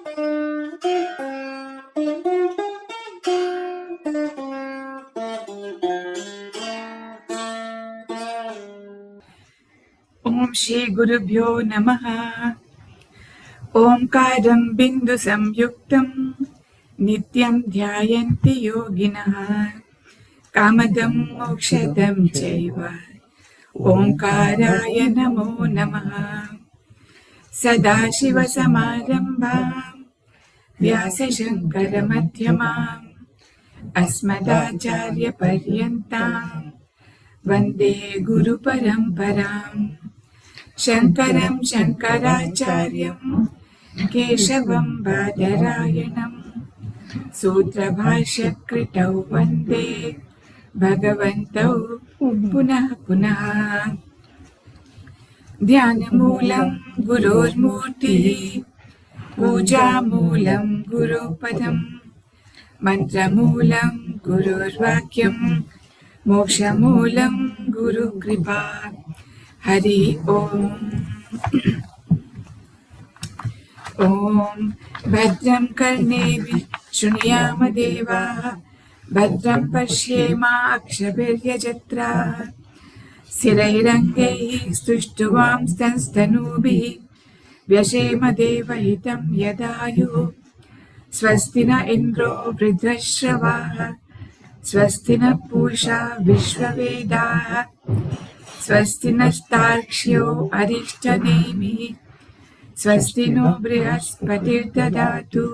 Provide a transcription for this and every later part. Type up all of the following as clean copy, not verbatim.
ఓం శ్రీ గురుభ్యో నమః. ఓంకారం బిందు సంయుక్తం నిత్యం ధ్యాయంతి యోగినః. కామదం మోక్షదం చైవ ఓంకారాయ నమో నమః. సదాశివసమారంభాం వ్యాసశంకరమధ్యమాం అస్మదాచార్యపర్యంతాం వందే గురుపరంపరాం. శంకరం శంకరాచార్యం కేశవం బాదరాయణం సూత్రభాష్యకృతౌ వందే భగవంతౌ పునః పునః. ధ్యానమూలం గురోర్మూర్తిః పూజామూలం గురుపదం మంత్రమూలం గురుర్వాక్యం మోక్షమూలం గురుకృపా. హరి ఓం. ఓం భద్రం కర్ణేభిః శృణుయామ దేవాః భద్రం పశ్యేమాక్షభిర్యజత్రాః స్థిరైరంగైః స్తుష్టువాంస్తనూభిः వ్యశేమ దేవహితం యదాయుః. స్వస్తి న ఇంద్రో వృద్ధశ్రవాः స్వస్తి న పూషా విశ్వవేదాః స్వస్తి నస్తార్క్ష్యో అరిష్టనేమిః స్వస్తి నో బృహస్పతిర్దదాతు.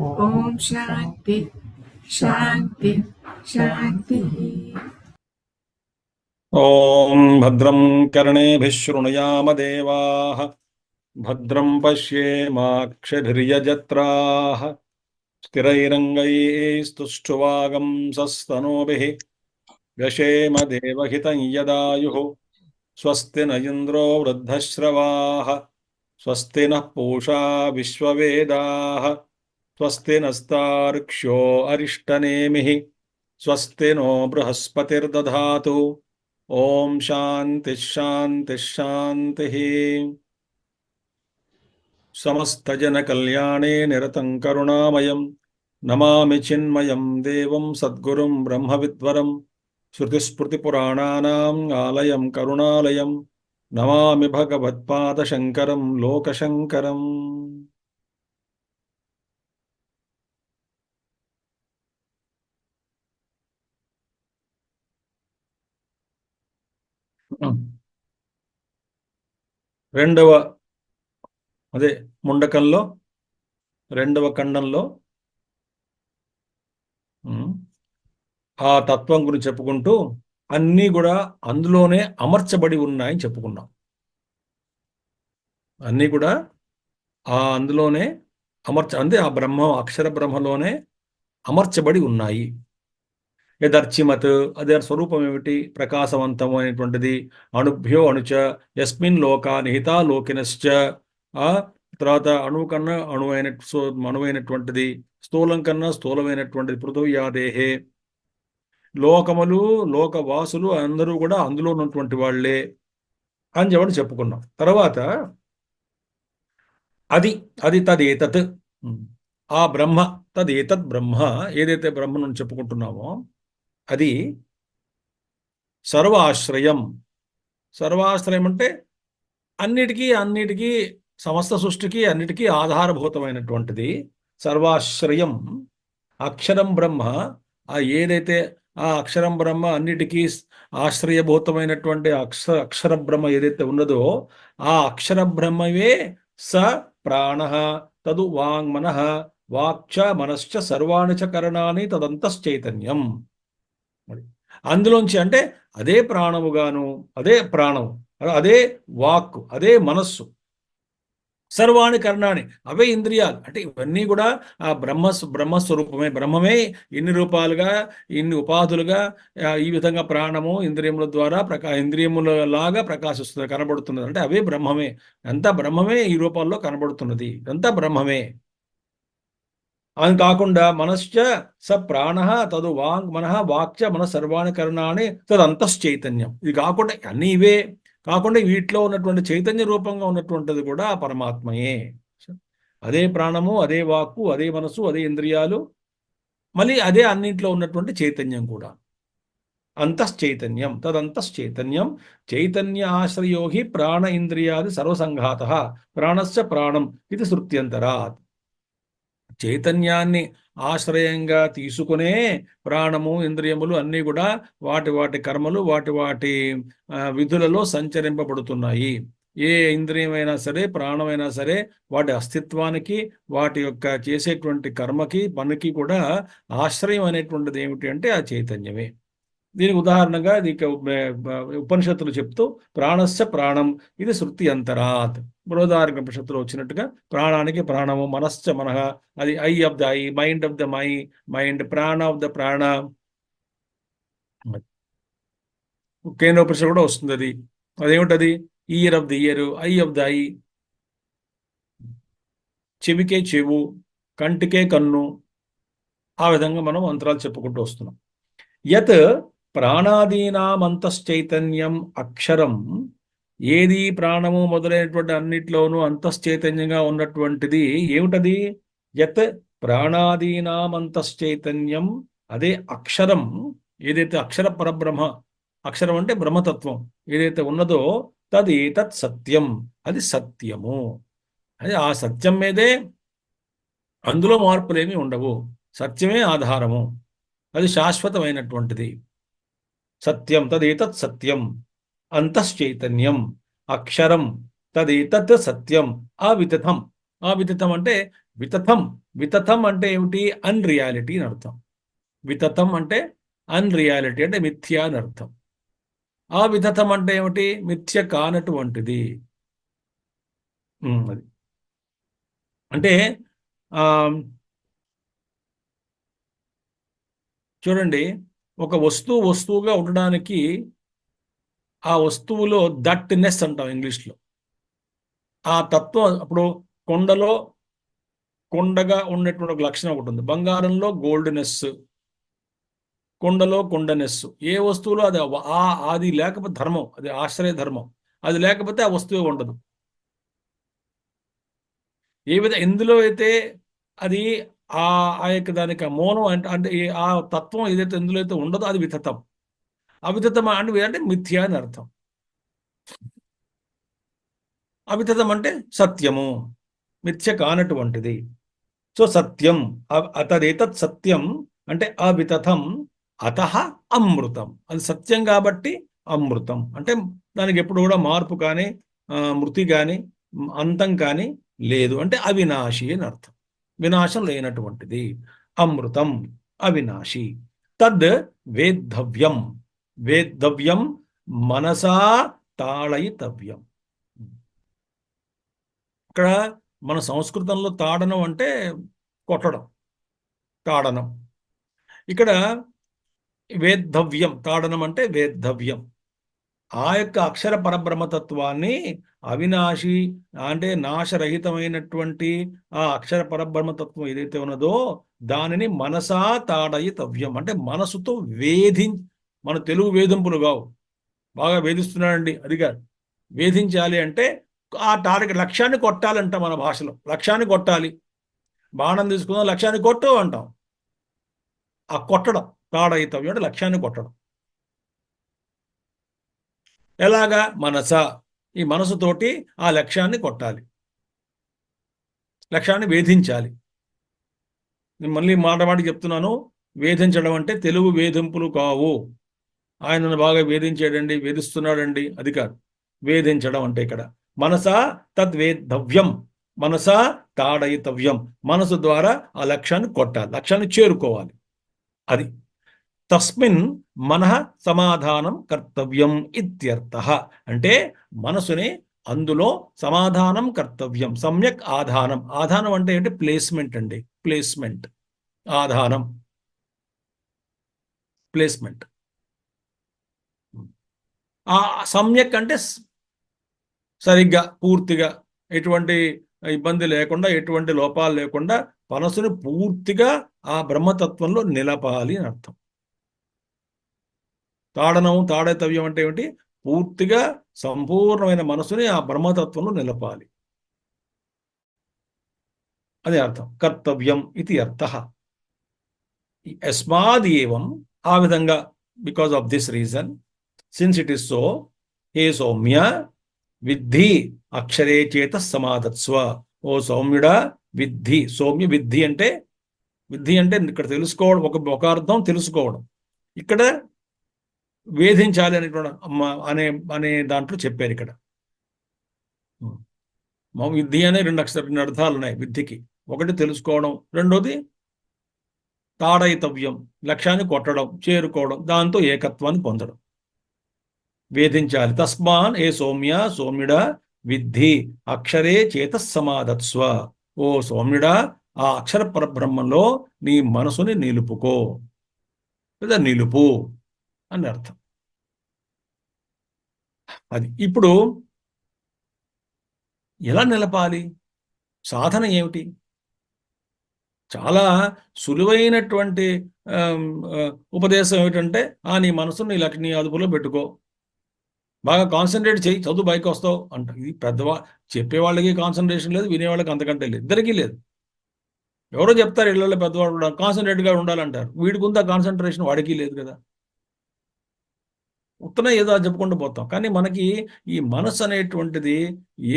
ఓం శాంతి శాంతి శాంతి. ఓం భద్రం కర్ణేభిః శృణుయామ దేవాః భద్రం పశ్యేమాక్షభిర్యజత్రాః స్థిరైరంగైః స్తుష్టువాగంసస్తనూభిः వ్యశేమ దేవహితం యదాయుః. స్వస్తి న ఇంద్రో వృద్ధశ్రవాः స్వస్తి నః పూషా విశ్వవేదాః స్వస్తి నస్తార్క్ష్యో అరిష్టనేమిః స్వస్తి నో బృహస్పతిర్దధాతు. ఓం శాంతి శాంతి శాంతి. సమస్తజన కళ్యాణే నిరతం కరుణామయం నమామి చిన్మయం దేవం సద్గురుం బ్రహ్మవిద్వరం శృతిస్మృతిపురాణానాం ఆలయం కరుణాలయం నమామి భగవత్పాదశంకరం లోకశంకరం. రెండవ ముండకంలో రెండవ ఖండంలో ఆ తత్వం గురించి చెప్పుకుంటూ అన్నీ కూడా అందులోనే అమర్చబడి ఉన్నాయని చెప్పుకున్నాం. అన్నీ కూడా అందులోనే అంటే ఆ బ్రహ్మ అక్షర బ్రహ్మలోనే అమర్చబడి ఉన్నాయి. యదర్చిమత్ అదే స్వరూపం ఏమిటి? ప్రకాశవంతమైనటువంటిది. అణుభ్యో అణుచ యస్మిన్ లోకా నిహితా లోకినశ్చ. ఆ తర్వాత అణువు కన్నా అణువైనటువంటిది, స్థూలం కన్నా స్థూలమైనటువంటిది. పృథువ్యాదేహే లోకములు లోకవాసులు అందరూ కూడా అందులో ఉన్నటువంటి వాళ్లే అని చెప్పి చెప్పుకున్నాం. తర్వాత అది తదేతత్ ఆ బ్రహ్మ, తదేతత్ బ్రహ్మ, ఏదైతే బ్రహ్మను చెప్పుకుంటున్నామో అది సర్వాశ్రయం. సర్వాశ్రయం అంటే అన్నిటికీ సమస్త సృష్టికి అన్నిటికీ ఆధారభూతమైనటువంటిది సర్వాశ్రయం. అక్షరం బ్రహ్మ, ఏదైతే ఆ అక్షరం బ్రహ్మ అన్నిటికీ ఆశ్రయభూతమైనటువంటి అక్షర బ్రహ్మ ఏదైతే ఉన్నదో ఆ అక్షర బ్రహ్మవే స ప్రాణ తదు వాంగ్మనః వాక్చ మనశ్చ సర్వాణి చ కరణాని తదంతశ్చైతన్యం. అందులోంచి అంటే అదే ప్రాణముగాను, అదే ప్రాణం, అదే వాక్కు, అదే మనస్సు, సర్వాణి కర్ణాన్ని అవే ఇంద్రియాలు. అంటే ఇవన్నీ కూడా ఆ బ్రహ్మస్వరూపమే. బ్రహ్మమే ఇన్ని రూపాలుగా, ఇన్ని ఉపాధులుగా ఈ విధంగా ప్రాణము ఇంద్రియముల ద్వారా ఇంద్రియముల లాగా ప్రకాశిస్తుంది, కనబడుతున్నది. అంటే అవే బ్రహ్మమే. అంతా బ్రహ్మమే ఈ రూపాల్లో కనబడుతున్నది. అంతా బ్రహ్మమే. అని కాకుండా మనశ్చ స ప్రాణ తదు వాంగ్ మనః వాక్చ మన సర్వాణి కరణాన్ని తదంతశ్చైతన్యం. ఇది కాకుండా అన్నీ ఇవే కాకుండా వీటిలో ఉన్నటువంటి చైతన్య రూపంగా ఉన్నటువంటిది కూడా పరమాత్మయే. అదే ప్రాణము, అదే వాక్కు, అదే మనసు, అదే ఇంద్రియాలు, మళ్ళీ అదే అన్నింట్లో ఉన్నటువంటి చైతన్యం కూడా. అంతశ్చైతన్యం తదంతశ్చైతన్యం చైతన్య ఆశ్రయో హి ప్రాణ ఇంద్రియాది సర్వసంఘాత ప్రాణస్య ప్రాణం ఇది శృత్యంతరాత్. చైతన్యాన్ని ఆశ్రయంగా తీసుకునే ప్రాణము, ఇంద్రియములు అన్నీ కూడా వాటి వాటి కర్మలు, వాటి వాటి విధులలో సంచరింపబడుతున్నాయి. ఏ ఇంద్రియమైనా సరే, ప్రాణమైనా సరే, వాటి అస్తిత్వానికి, వాటి యొక్క చేసేటువంటి కర్మకి, పనికి కూడా ఆశ్రయం అనేటువంటిది ఏమిటి అంటే ఆ చైతన్యమే. దీనికి ఉదాహరణగా ఇది ఉపనిషత్తులు చెప్తూ ప్రాణస్య ప్రాణం ఇది శృతి అంతరాత్. బృహదారణ్యక ఉపనిషత్తులో వచ్చినట్టుగా ప్రాణానికి ప్రాణము, మనశ్చ మనః, అది eye of the eye, mind of the mind, ప్రాణ ఆఫ్ ద ప్రాణ. కేంద్రోపనిషత్తు కూడా వస్తుంది అది. అదేమిటది? Ear of the ear, eye of the eye, చెవికే చెవు, కంటికే కన్ను. ఆ విధంగా మనం మంత్రాలు చెప్పుకుంటూ వస్తున్నాం. యత్ ప్రాణాదీనామంతశ్చైతన్యం అక్షరం, ఏది ప్రాణము మొదలైనటువంటి అన్నిట్లోనూ అంతశ్చైతన్యంగా ఉన్నటువంటిది ఏమిటది? యత్ ప్రాణాదీనామంతశ్చైతన్యం, అదే అక్షరం, ఏదైతే అక్షర పరబ్రహ్మ, అక్షరం అంటే బ్రహ్మతత్వం ఏదైతే ఉన్నదో తత్ సత్యం, అది సత్యము. అది ఆ సత్యం మీదే, అందులో మార్పులేమీ ఉండవు. సత్యమే ఆధారము, అది శాశ్వతమైనటువంటిది. సత్యం తదేతత్ సత్యం అంతశ్చైతన్యం అక్షరం తదేతత్ సత్యం అవితథం. అవితథం అంటే వితథం. వితథం అంటే ఏమిటి? అన్రియాలిటీ అని అర్థం. వితథం అంటే అన్రియాలిటీ, అంటే మిథ్యా అని అర్థం. అవితథం అంటే ఏమిటి? మిథ్య కానటువంటిది. అది అంటే చూడండి, ఒక వస్తువుగా ఉండడానికి ఆ వస్తువులో దట్నెస్ అంటాం ఇంగ్లీష్లో. ఆ తత్వం, అప్పుడు కొండగా ఉన్నటువంటి ఒక లక్షణం ఒకటి ఉంది. బంగారంలో గోల్డ్నెస్, కొండలో కొండనెస్. ఏ వస్తువులో అది లేకపోతే ధర్మం, అది ఆశ్రయ ధర్మం. అది లేకపోతే ఆ వస్తువే ఉండదు. ఏ విధంగా ఎందులో అయితే అది ఆ యొక్క దానికి మౌనం అంటే ఆ తత్వం ఏదైతే ఎందులో అయితే ఉండదో అది వితతం. అవితతం అంటే మిథ్య అని అర్థం. అవితతం అంటే సత్యము, మిథ్య కానటువంటిది. సో సత్యం అతదేతత్ సత్యం అంటే అవితథం, అతః అమృతం. అది సత్యం కాబట్టి అమృతం. అంటే దానికి ఎప్పుడు కూడా మార్పు కానీ మృతి కానీ అంతం కానీ లేదు. అంటే అవినాశి అని అర్థం. వినాశం లేనటువంటిది అమృతం, అవినాశి. తద్ వేద్ధవ్యం. వేద్ధవ్యం మనసా తాళయితవ్యం. ఇక్కడ మన సంస్కృతంలో తాడనం అంటే కొట్టడం, తాడనం. ఇక్కడ వేద్ధవ్యం, తాడనం అంటే వేద్ధవ్యం. ఆ యొక్క అక్షర పరబ్రహ్మతత్వాన్ని, అవినాశి అంటే నాశరహితమైనటువంటి ఆ అక్షర పరబ్రహ్మతత్వం ఏదైతే ఉన్నదో దానిని మనసా తాడయితవ్యం. అంటే మనసుతో మన తెలుగు వేధింపులు కావు, బాగా వేధిస్తున్నాడండి అది కాదు. వేధించాలి అంటే ఆ టార్గెట్, లక్ష్యాన్ని కొట్టాలంట. మన భాషలో లక్ష్యాన్ని కొట్టాలి. బాణం తీసుకుందాం, లక్ష్యాన్ని కొట్టు అంటాం. ఆ కొట్టడం తాడయితవ్యం అంటే లక్ష్యాన్ని కొట్టడం. ఎలాగా? మనస, ఈ మనసుతోటి ఆ లక్ష్యాన్ని కొట్టాలి, లక్ష్యాన్ని వేధించాలి. నేను మళ్ళీ మాట చెప్తున్నాను, వేధించడం అంటే తెలుగు వేధింపులు కావు. ఆయనను బాగా వేధించాడండి, వేధిస్తున్నాడండి అది కాదు. వేధించడం అంటే ఇక్కడ మనసా తద్వేద్ధవ్యం, మనసా తాడయితవ్యం. మనసు ద్వారా ఆ లక్ష్యాన్ని కొట్టాలి, లక్ష్యాన్ని చేరుకోవాలి. అది తస్మిన్ మనః సమాధానం కర్తవ్యం ఇత్యర్థః. అంటే మనసుని అందులో సమాధానం కర్తవ్యం. సమ్యక్ ఆధానం. ఆధానం అంటే ఏంటి? ప్లేస్మెంట్ అండి. ప్లేస్మెంట్, ఆధానం, ప్లేస్మెంట్. ఆ సమ్యక్ అంటే సరిగ్గా, పూర్తిగా, ఎటువంటి ఇబ్బంది లేకుండా, ఎటువంటి లోపాలు లేకుండా మనసుని పూర్తిగా ఆ బ్రహ్మతత్వంలో నిలపాలి అని అర్థం. తాడనం, తాడైతవ్యం అంటే ఏమిటి? పూర్తిగా సంపూర్ణమైన మనసుని ఆ బ్రహ్మతత్వంలో నిలపాలి. అదే అర్థం. కర్తవ్యం ఇది అర్థః. యస్మాద్ ఏవం, ఆ విధంగా, because of this reason, since it is so, హే సౌమ్య విద్ధి అక్షరే చేత సమాధత్స్వ. ఓ సౌమ్యుడా విద్ధి. సౌమ్య విద్ధి అంటే, విద్ధి అంటే ఇక్కడ తెలుసుకోవడం, ఒక అర్థం తెలుసుకోవడం, ఇక్కడ వేధించాలి అనేటువంటి అనే అనే దాంట్లో చెప్పారు ఇక్కడ. విద్ధి అనే రెండు అర్థాలు ఉన్నాయి విద్యకి. ఒకటి తెలుసుకోవడం, రెండోది తాడయితవ్యం, లక్ష్యాన్ని కొట్టడం, చేరుకోవడం, దాంతో ఏకత్వాన్ని పొందడం. వేధించాలి. తస్మాన్ ఏ సౌమ్య, సౌమ్యుడా విద్ధి అక్షరే చేతస్సమాధత్స్వ. ఓ సౌమ్యుడా, ఆ అక్షర పరబ్రహ్మంలో నీ మనసుని నిలుపుకో, లేదా నిలుపు అని అర్థం. అది ఇప్పుడు ఎలా నిలపాలి? సాధన ఏమిటి? చాలా సులువైనటువంటి ఉపదేశం ఏమిటంటే, నీ మనసుని నీ అదుపులో పెట్టుకో, బాగా కాన్సన్ట్రేట్ చేయి, చదువు బయటకు వస్తావు అంట. ఇది చెప్పేవాళ్ళకి కాన్సన్ట్రేషన్ లేదు, వినేవాళ్ళకి అంతకంటే లేదు, ఇద్దరికీ లేదు. ఎవరో చెప్తారు ఇళ్లలో పెద్దవాళ్ళు కాన్సన్ట్రేట్గా ఉండాలంటారు, వీడికి ఉందా కాన్సన్ట్రేషన్? వాడికి లేదు కదా. ఉత్తనే ఏదో చెప్పుకుంటూ పోతాం. కానీ మనకి ఈ మనసు అనేటువంటిది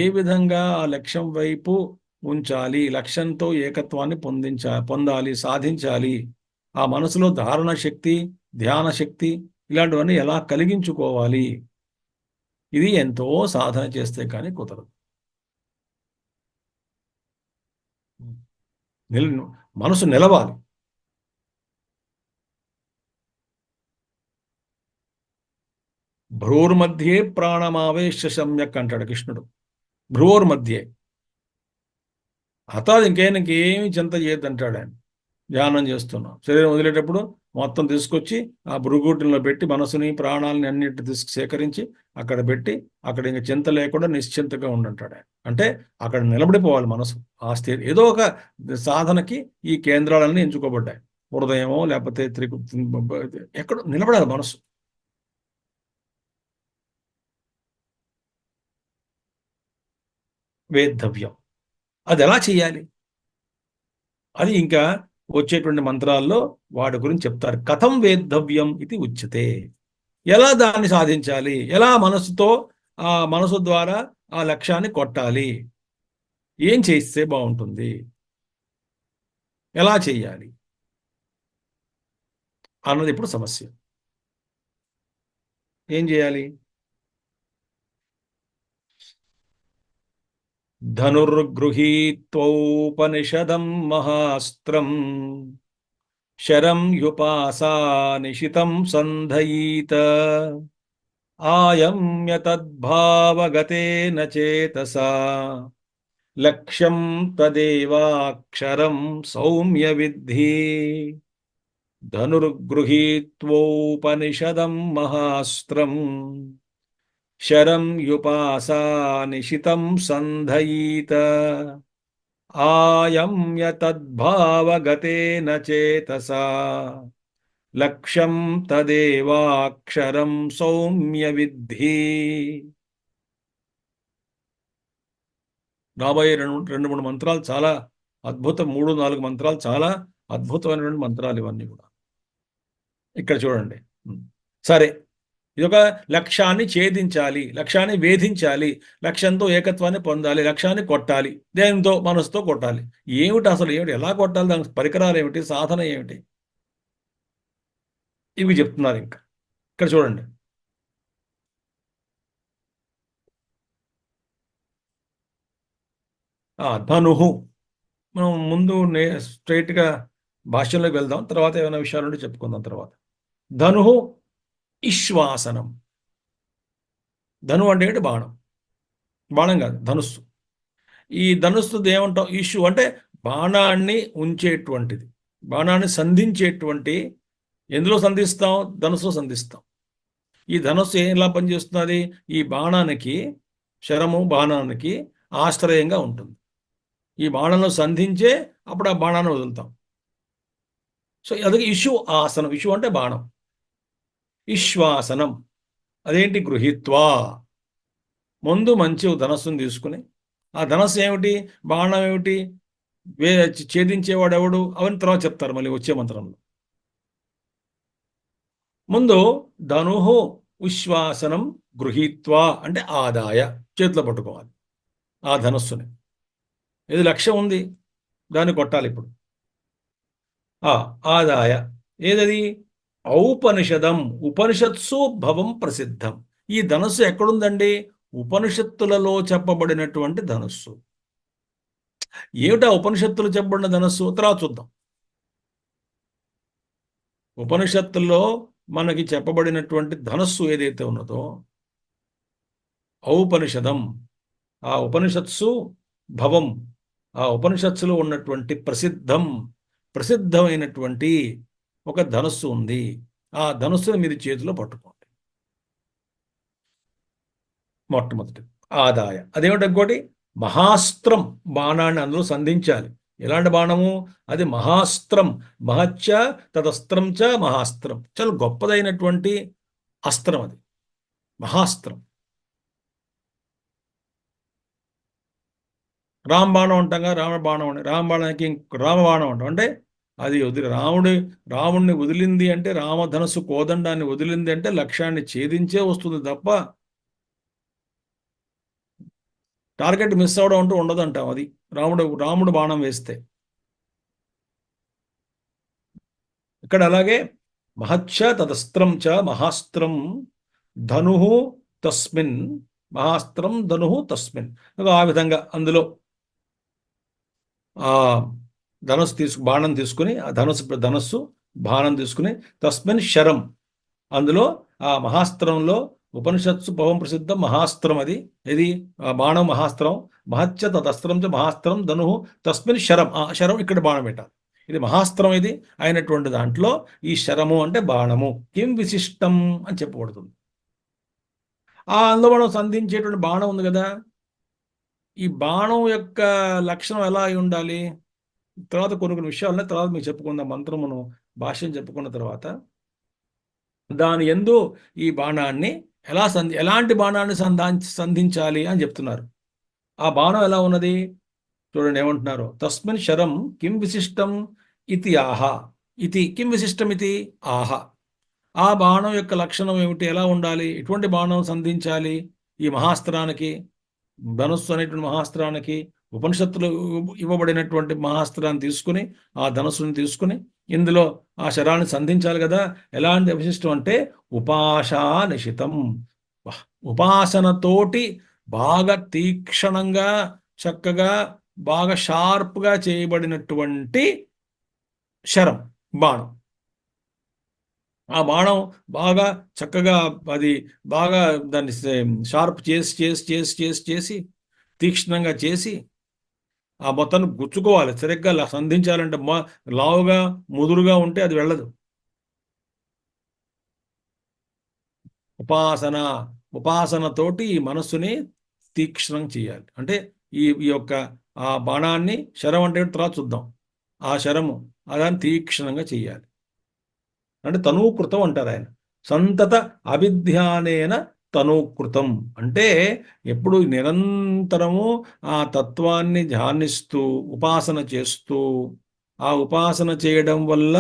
ఏ విధంగా ఆ లక్ష్యం వైపు ఉంచాలి, లక్ష్యంతో ఏకత్వాన్ని పొందాలి, సాధించాలి, ఆ మనసులో ధారణ శక్తి, ధ్యాన శక్తి, ఇలాంటివన్నీ ఎలా కలిగించుకోవాలి, ఇది ఎంతో సాధన చేస్తే కానీ కుదరదు. మనసు నిలవాలి. భ్రూర్మధ్యే ప్రాణమావేశ సమ్యక్ అంటాడు కృష్ణుడు. భ్రూర్మధ్యే, హఠాత్ ఇంకేమి చింత చేయొద్దంటాడు ఆయన. ధ్యానం చేస్తున్నాం, శరీరం వదిలేటప్పుడు మొత్తం తీసుకొచ్చి ఆ భృగుటిలో పెట్టి మనసుని ప్రాణాలని అన్నిటి సేకరించి అక్కడ పెట్టి, అక్కడ ఇంక చింత లేకుండా నిశ్చింతగా ఉండంటాడు ఆయన. అంటే అక్కడ నిలబడిపోవాలి మనసు. ఆ స్థితి ఏదో ఒక సాధనకి ఈ కేంద్రాలన్నీ ఎంచుకోబడ్డాయి. హృదయమో లేకపోతే ఎక్కడ నిలబడాలి మనసు. వేద్ధవ్యం. అది ఎలా చేయాలి? అది ఇంకా వచ్చేటువంటి మంత్రాల్లో వాడి గురించి చెప్తారు. కథం వేద్ధవ్యం ఇది ఉచ్యతే. ఎలా దాన్ని సాధించాలి, ఎలా మనసుతో, ఆ మనసు ద్వారా ఆ లక్ష్యాన్ని కొట్టాలి, ఏం చేస్తే బాగుంటుంది, ఎలా చేయాలి అన్నది ఇప్పుడు సమస్య. ఏం చేయాలి? ధనుర్గృహీత్వౌపనిషదం మహాస్త్రం శరం యుపాసా నిశితం సంధయీత ఆయమ్య తద్భావగతేన చేతసా లక్ష్యం తదేవాక్షరం సౌమ్య విద్ధి. ధనుర్గృహీత్వౌపనిషదం మహాస్త్రం శరం యుపాసా నిశితం సంధయీత ఆయమ్య తద్భావగతేన చేతసా లక్ష్యం తదేవాక్షరం సౌమ్య విద్ధి. రాబోయే రెండు మూడు మంత్రాలు చాలా అద్భుతం. 3-4 మంత్రాలు చాలా అద్భుతమైనటువంటి మంత్రాలు ఇవన్నీ కూడా. ఇక్కడ చూడండి. సరే, ఇదొక లక్ష్యాన్ని ఛేదించాలి, లక్ష్యాన్ని వేధించాలి, లక్ష్యంతో ఏకత్వాన్ని పొందాలి, లక్ష్యాన్ని కొట్టాలి. దేనితో? మనసుతో కొట్టాలి. ఏమిటి అసలు? ఏమిటి? ఎలా కొట్టాలి? దానికి పరికరాలు ఏమిటి? సాధన ఏమిటి? ఇవి చెప్తున్నారు. ఇంకా ఇక్కడ చూడండి. ధనుహు. మనం ముందు స్ట్రైట్గా భాష్యంలోకి వెళ్దాం, తర్వాత ఏమైనా విషయాలు ఉంటే చెప్పుకుందాం తర్వాత. ధనుహు ఇశ్వాసనం. ధను అంటే ఏంటి? బాణం. బాణం కాదు, ధనుస్సు. ఈ ధనుస్సు ఏమంటాం? ఇష్యు అంటే బాణాన్ని ఉంచేటువంటిది, బాణాన్ని సంధించేటువంటి. ఎందులో సంధిస్తాం? ధనుస్సులో సంధిస్తాం. ఈ ధనుస్సు ఎలా పనిచేస్తున్నది? ఈ బాణానికి, శరము బాణానికి ఆశ్రయంగా ఉంటుంది. ఈ బాణంలో సంధించే అప్పుడు ఆ బాణాన్ని వదులుతాం. సో అది ఇష్యు ఆసనం. ఇష్యు అంటే బాణం. ఇశ్వాసనం అదేంటి? గృహీత్వా. ముందు మంచి ధనస్సును తీసుకుని, ఆ ధనస్సు ఏమిటి? బాణం ఏమిటి? వే ఛేదించేవాడు ఎవడు అవన్నీ తర్వాత చెప్తారు మళ్ళీ వచ్చే మంత్రంలో. ముందు ధనుహు ఉశ్వాసనం గృహీత్వా అంటే ఆదాయ, చేతిలో పట్టుకోవాలి ఆ ధనస్సుని. ఇది లక్ష్యం ఉంది, దాన్ని కొట్టాలి ఇప్పుడు. ఆ ఆదాయ ఏదది? ఔపనిషదం, ఉపనిషత్సు భవం ప్రసిద్ధం. ఈ ధనస్సు ఎక్కడుందండి? ఉపనిషత్తులలో చెప్పబడినటువంటి ధనస్సు. ఏమిటా ఉపనిషత్తులు చెప్పబడిన ధనస్సు? తర్వాత చూద్దాం. ఉపనిషత్తుల్లో మనకి చెప్పబడినటువంటి ధనస్సు ఏదైతే ఉన్నదో ఔపనిషదం, ఆ ఉపనిషత్సు భవం, ఆ ఉపనిషత్తులో ఉన్నటువంటి ప్రసిద్ధమైనటువంటి ఒక ధనస్సు ఉంది. ఆ ధనస్సును మీరు చేతిలో పట్టుకోండి. మొట్టమొదటి ఆదాయ. అదేమిటి? ఇంకోటి మహాస్త్రం, బాణాన్ని అందులో సంధించాలి. ఎలాంటి బాణము? అది మహాస్త్రం. మహచ్చ తదస్త్రం చ మహాస్త్రం. చాలా గొప్పదైనటువంటి అస్త్రం అది, మహాస్త్రం. రామబాణం అంటాగా, రామబాణం అని. రామబాణానికి రామబాణం అంటాం. అంటే అది రాముడిని వదిలింది అంటే, రామధనస్సు కోదండాన్ని వదిలింది అంటే లక్ష్యాన్ని ఛేదించే వస్తుంది తప్ప టార్గెట్ మిస్ అవడం అంటూ ఉండదంటాం. అది రాముడు బాణం వేస్తే. ఇక్కడ అలాగే మహచ్చ తదస్త్రం చ మహాస్త్రం ధనుః తస్మిన్, మహాస్త్రం ధనుః తస్మిన్. ఆ విధంగా అందులో ఆ బాణం తీసుకుని, ఆ ధనస్సు బాణం తీసుకుని, తస్మిన్ శరం, అందులో ఆ మహాస్త్రంలో ఉపనిషత్సు పవం ప్రసిద్ధం మహాస్త్రం అది. ఇది బాణం మహాస్త్రం. మహచ్చ తదస్త్రం చ మహాస్త్రం ధనుః తస్మిన్ శరం. ఆ శరం ఇక్కడ బాణం పెట్టాలి. ఇది మహాస్త్రం ఇది అయినటువంటి దాంట్లో ఈ శరము అంటే బాణము. కిం విశిష్టం అని చెప్పబడుతుంది. అందులో మనం సంధించేటువంటి బాణం ఉంది కదా, ఈ బాణం యొక్క లక్షణం ఎలా అయి ఉండాలి? తర్వాత కొన్ని విషయాలనే తర్వాత మీకు చెప్పుకుందాం. మంత్రమును భాష్యం చెప్పుకున్న తర్వాత దాని యందు ఈ బాణాన్ని ఎలాంటి బాణాన్ని సంధించాలి అని చెప్తున్నారు. ఆ బాణం ఎలా ఉన్నది చూడండి, ఏమంటున్నారు? తస్మిన్ శరం కిం విశిష్టం ఇతి ఆహ. ఇది కిం విశిష్టం ఇది ఆహ. ఆ బాణం యొక్క లక్షణం ఏమిటి? ఎలా ఉండాలి? ఎటువంటి బాణం సంధించాలి ఈ మహాస్త్రానికి? ధనుస్సు అనేటువంటి మహాస్త్రానికి ఉపనిషత్తులు ఇవ్వబడినటువంటి మహాస్త్రాన్ని తీసుకుని, ఆ ధనుస్సుని తీసుకుని ఇందులో ఆ శరాన్ని సంధించాలి కదా. ఎలాంటి విశిష్టం అంటే ఉపాశానిశితం, ఉపాసనతోటి బాగా తీక్షణంగా, చక్కగా, బాగా షార్ప్గా చేయబడినటువంటి శరం, బాణం. ఆ బాణం బాగా చక్కగా అది బాగా దాన్ని షార్ప్ చేసి తీక్షణంగా చేసి ఆ మొత్తాన్ని గుచ్చుకోవాలి. సరిగ్గా సంధించాలంటే లావుగా ముదురుగా ఉంటే అది వెళ్ళదు. ఉపాసనతోటి ఈ మనస్సుని తీక్షణం చేయాలి. అంటే ఈ యొక్క ఆ బాణాన్ని, శరం అంటే తర్వాత చూద్దాం, ఆ శరము దాన్ని తీక్షణంగా చేయాలి. అంటే తనూకృతం అంటారు ఆయన. సంతత అభిధ్యానేన తనూకృతం అంటే ఎప్పుడు నిరంతరము ఆ తత్వాన్ని ధ్యానిస్తూ ఉపాసన చేస్తూ, ఆ ఉపాసన చేయడం వల్ల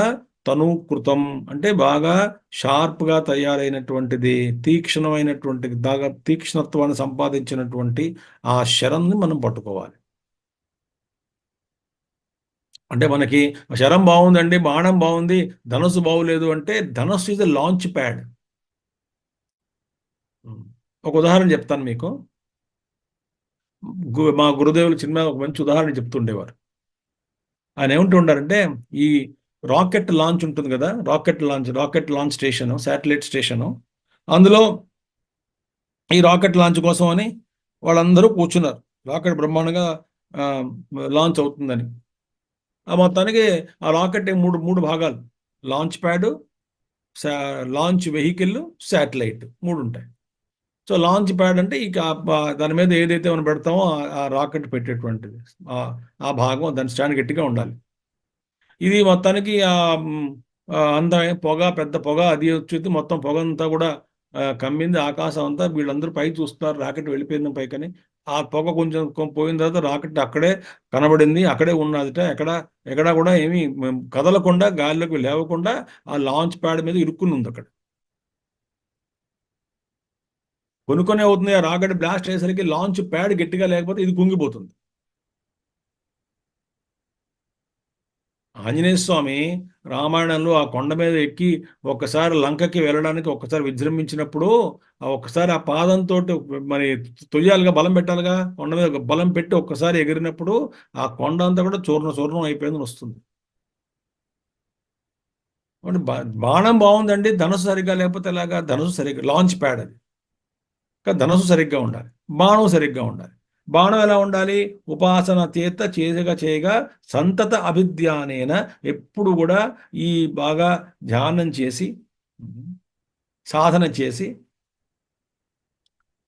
తనూకృతం అంటే బాగా షార్ప్గా తయారైనటువంటిది, తీక్షణమైనటువంటిది, బాగా తీక్ష్ణత్వాన్ని సంపాదించినటువంటి ఆ శరంని మనం పట్టుకోవాలి. అంటే మనకి శరం బాగుందండి, బాణం బాగుంది, ధనస్సు బాగులేదు అంటే ధనస్సు ఈజ్ ఎ లాంచ్ ప్యాడ్. ఒక ఉదాహరణ చెప్తాను మీకు. మా గురుదేవులు చిన్న ఒక మంచి ఉదాహరణ చెప్తుండేవారు. ఆయన ఏమంటుంటారంటే, ఈ రాకెట్ లాంచ్ ఉంటుంది కదా, rocket launch station, satellite station, అందులో ఈ రాకెట్ లాంచ్ కోసం అని వాళ్ళందరూ కూర్చున్నారు. రాకెట్ బ్రహ్మాండంగా లాంచ్ అవుతుందని. ఆ మొత్తానికి ఆ రాకెట్ మూడు భాగాలు: launch pad, launch vehicle, satellite, మూడు ఉంటాయి. సో లాంచ్ ప్యాడ్ అంటే ఇక దాని మీద ఏదైతే మనం పెడతామో ఆ రాకెట్ పెట్టేటువంటిది ఆ భాగం, దాని స్టాండ్ గట్టిగా ఉండాలి. ఇది మొత్తానికి అంత పెద్ద పొగ అది వచ్చి మొత్తం పొగ అంతా కూడా కమ్మింది ఆకాశం అంతా. వీళ్ళందరూ పై చూస్తున్నారు, రాకెట్ వెళ్ళిపోయింది పైకని. ఆ పొగ కొంచెం పోయిన తర్వాత రాకెట్ అక్కడే కనబడింది, అక్కడే ఉన్నదిట. ఎక్కడ కూడా ఏమీ కదలకుండా, గాలిలోకి లేవకుండా ఆ లాంచ్ ప్యాడ్ మీద ఇరుక్కుని ఉంది అక్కడ. కొనుక్కొనే అవుతుంది. ఆ రాకెట్ బ్లాస్ట్ అయ్యేసరికి లాంచ్ ప్యాడ్ గట్టిగా లేకపోతే ఇది కుంగిపోతుంది. ఆంజనేయ స్వామి రామాయణంలో ఆ కొండ మీద ఎక్కి ఒక్కసారి లంకకి వెళ్ళడానికి ఒక్కసారి విజృంభించినప్పుడు, ఆ ఒక్కసారి ఆ పాదంతో మరి తొయ్యాలిగా, బలం పెట్టాలిగా, కొండ మీద బలం పెట్టి ఒక్కసారి ఎగిరినప్పుడు ఆ కొండ అంతా కూడా చూర్ణ చూర్ణం అయిపోయిందని వస్తుంది. అంటే బాణం బాగుందండి, ధనుసు సరిగ్గా లేకపోతే ఎలాగా? ధనుసు సరిగ్గా, లాంచ్ ప్యాడ్ అది. ధనుసు సరిగ్గా ఉండాలి, బాణం సరిగ్గా ఉండాలి. బాణం ఎలా ఉండాలి? ఉపాసన చేత చేయగా చేయగా సంతత అభిధ్యానేన, ఎప్పుడు కూడా ఈ బాగా ధ్యానం చేసి, సాధన చేసి,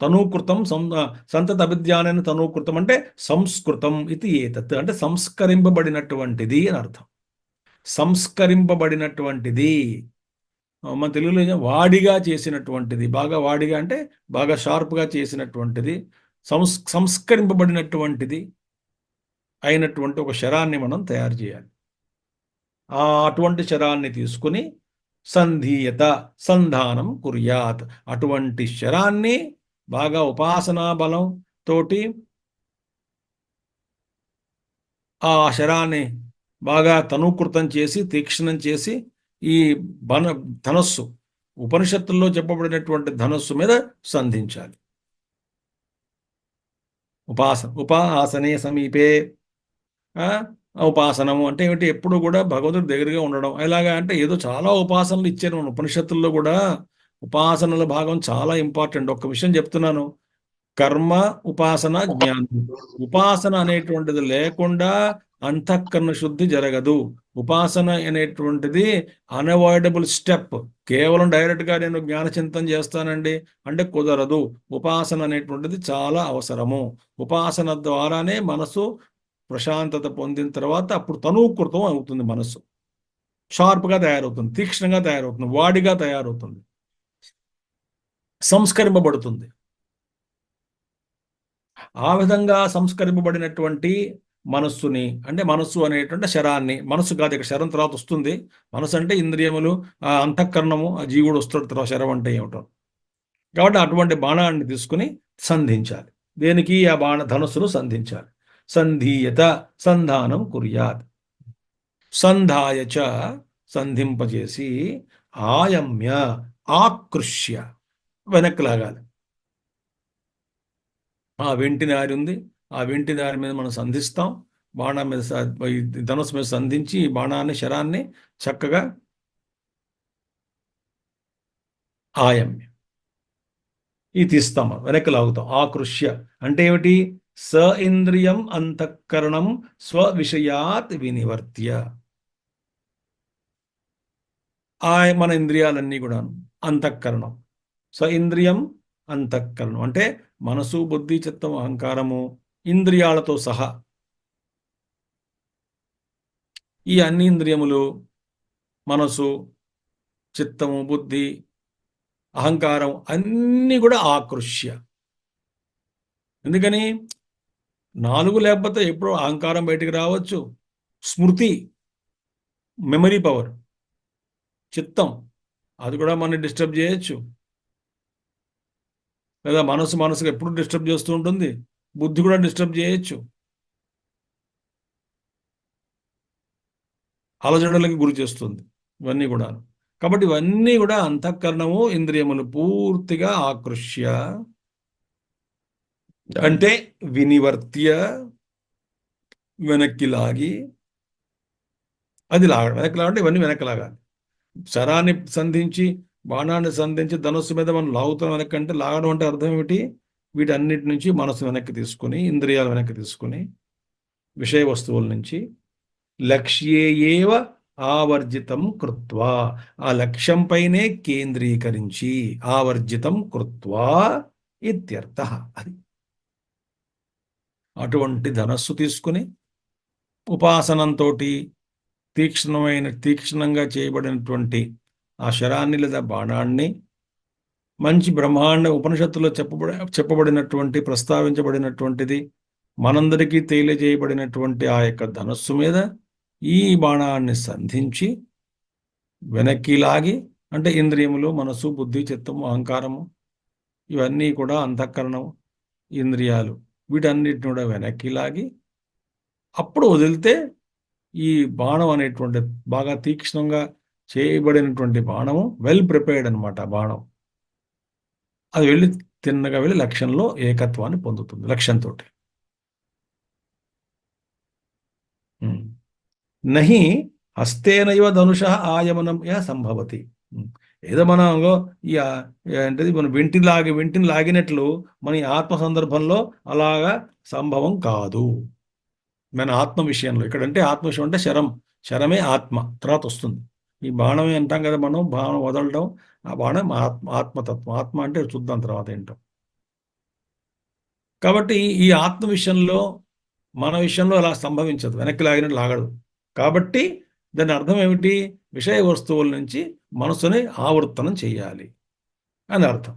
తనూకృతం సంతత అభిధ్యానేన తనూకృతం అంటే సంస్కృతం ఇది ఏతత్, అంటే సంస్కరింపబడినటువంటిది అని అర్థం. సంస్కరింపబడినటువంటిది మన తెలుగులో వాడిగా చేసినటువంటిది. బాగా వాడిగా అంటే బాగా షార్ప్గా చేసినటువంటిది, సంస్కరింపబడినటువంటిది అయినటువంటి ఒక శరాన్ని మనం తయారు చేయాలి. అటువంటి శరాన్ని తీసుకుని సంధీయత, సంధానం కుర్యాత్, అటువంటి శరాన్ని బాగా ఉపాసనా బలం తోటి ఆ శరాన్ని బాగా తనూకృతం చేసి, తీక్షణం చేసి, ఈ ధనస్సు, ఉపనిషత్తుల్లో చెప్పబడినటువంటి ధనస్సు మీద సంధించాలి. ఉపాసనే సమీపే. ఉపాసనము అంటే ఏమిటి? ఎప్పుడు కూడా భగవంతుడి దగ్గరగా ఉండడం. ఎలాగా అంటే ఏదో చాలా ఉపాసనలు ఇచ్చారు మన ఉపనిషత్తుల్లో కూడా. ఉపాసనల భాగం చాలా ఇంపార్టెంట్. ఒక్క విషయం చెప్తున్నాను. కర్మ, ఉపాసన, జ్ఞానం. ఉపాసన అనేటువంటిది లేకుండా అంతఃకరణ శుద్ధి జరగదు. ఉపాసన అనేటువంటిది అన్అవాయిడబుల్ స్టెప్. కేవలం డైరెక్ట్గా నేను జ్ఞానచింతన చేస్తానండి అంటే కుదరదు. ఉపాసన అనేటువంటిది చాలా అవసరము. ఉపాసన ద్వారానే మనసు ప్రశాంతత పొందిన తర్వాత అప్పుడు తనూకృతం అవుతుంది. మనసు షార్ప్గా తయారవుతుంది, తీక్షణంగా తయారవుతుంది, వాడిగా తయారవుతుంది, సంస్కరింపబడుతుంది. ఆ విధంగా సంస్కరింపబడినటువంటి మనస్సుని, అంటే మనస్సు అనేటువంటి శరాన్ని, మనస్సు కాదు ఇక్కడ, శరం తర్వాత వస్తుంది. మనసు అంటే ఇంద్రియములు, ఆ అంతఃకరణము, ఆ జీవుడు వస్తాడు తర్వాత. శరం అంటే ఏమిటో. కాబట్టి అటువంటి బాణాన్ని తీసుకుని సంధించాలి. దేనికి? ఆ ధనుస్సును సంధించాలి. సంధీయత, సంధానం కుర్యాత్. సంధాయచ, సంధింపజేసి, ఆయమ్య, ఆకృష్య, వెనక్కి లాగాలి. ఆ వెంటి దారి ఉంది, ఆ వెంటి దారి మీద మనం సంధిస్తాం. బాణం మీద, ధనుసు మీద సంధించి బాణాన్ని, శరాన్ని చక్కగా ఆయమ్య ఇది తీస్తాం, వెనక్కి లాగుతాం. ఆకృష్య అంటే ఏమిటి? స ఇంద్రియం అంతఃకరణం స్వవిషయాత్ వినివర్త్య. మన ఇంద్రియాలన్నీ కూడా అంతఃకరణం. స్వ ఇంద్రియం అంతఃకరణం అంటే మనసు, బుద్ధి, చిత్తం, అహంకారము, ఇంద్రియాలతో సహా ఈ అన్ని ఇంద్రియములు, మనసు, చిత్తము, బుద్ధి, అహంకారం అన్నీ కూడా ఆకృష్య. ఎందుకని? 4 లేకపోతే ఎప్పుడో అహంకారం బయటికి రావచ్చు. స్మృతి, మెమరీ పవర్, చిత్తం అది కూడా మనని డిస్టర్బ్ చేయొచ్చు. లేదా మనసుగా ఎప్పుడు డిస్టర్బ్ చేస్తూ ఉంటుంది. బుద్ధి కూడా డిస్టర్బ్ చేయొచ్చు, అలజడులకి గురి చేస్తుంది ఇవన్నీ కూడా. కాబట్టి ఇవన్నీ కూడా అంతఃకరణము, ఇంద్రియములు పూర్తిగా ఆకృష్య అంటే వినివర్త్య, వెనక్కి లాగి, అది లాగడం. వెనక్కి లాగంటే ఇవన్నీ వెనక్కి లాగాలి. శరాన్ని సంధించి, బాణాన్ని సంధించి ధనుస్సు మీద మనం లాగుతున్నాం వెనక్కి అంటే, లాగడం అంటే అర్థం ఏమిటి? వీటన్నిటి నుంచి మనసు వెనక్కి తీసుకుని, ఇంద్రియాలు వెనక్కి తీసుకుని, విషయ వస్తువుల నుంచి లక్ష్యే ఏవ ఆవర్జితం కృత్వా, ఆ లక్ష్యంపైనే కేంద్రీకరించి, ఆవర్జితం కృత్వా ఇత్యర్థ. అది అటువంటి ధనస్సు తీసుకుని ఉపాసనంతో తీక్షణంగా చేయబడినటువంటి ఆ శరాన్ని లేదా బాణాన్ని మంచి బ్రహ్మాండ ఉపనిషత్తులో చెప్పబడినటువంటి ప్రస్తావించబడినటువంటిది మనందరికీ తెలియజేయబడినటువంటి ఆ యొక్క ధనస్సు మీద ఈ బాణాన్ని సంధించి వెనక్కి లాగి, అంటే ఇంద్రియములు, మనసు, బుద్ధి, చిత్తము, అహంకారము, ఇవన్నీ కూడా అంతఃకరణం, ఇంద్రియాలు, వీటన్నిటిని కూడా వెనక్కి లాగి అప్పుడు వదిలితే ఈ బాణం అనేటువంటి బాగా తీక్ష్ణంగా చేయబడినటువంటి బాణము, వెల్ ప్రిపేర్డ్ అనమాట బాణం, అది వెళ్ళి తిన్నగా వెళ్ళి లక్ష్యంలో ఏకత్వాన్ని పొందుతుంది లక్ష్యంతో. నహి హస్తేనైవ ధనుష ఆయమనం యా సంభవతి. ఏదో మనం ఈ ఏంటది మనం వెంటిని లాగినట్లు మన ఈ ఆత్మ సందర్భంలో అలాగా సంభవం కాదు. మన ఆత్మ విషయంలో, ఇక్కడంటే ఆత్మ విషయం అంటే శరమే ఆత్మ తర్వాత వస్తుంది. ఈ బాణమే అంటాం కదా మనం, బాణం వదలడం, ఆ బాణం ఆత్మతత్వం. ఆత్మ అంటే చూద్దాం తర్వాత ఏంటో. కాబట్టి ఈ ఆత్మ విషయంలో, మన విషయంలో అలా సంభవించదు, వెనక్కి లాగినట్టు లాగదు. కాబట్టి దాని అర్థం ఏమిటి? విషయ వస్తువుల నుంచి మనసుని ఆవర్తనం చేయాలి అని అర్థం.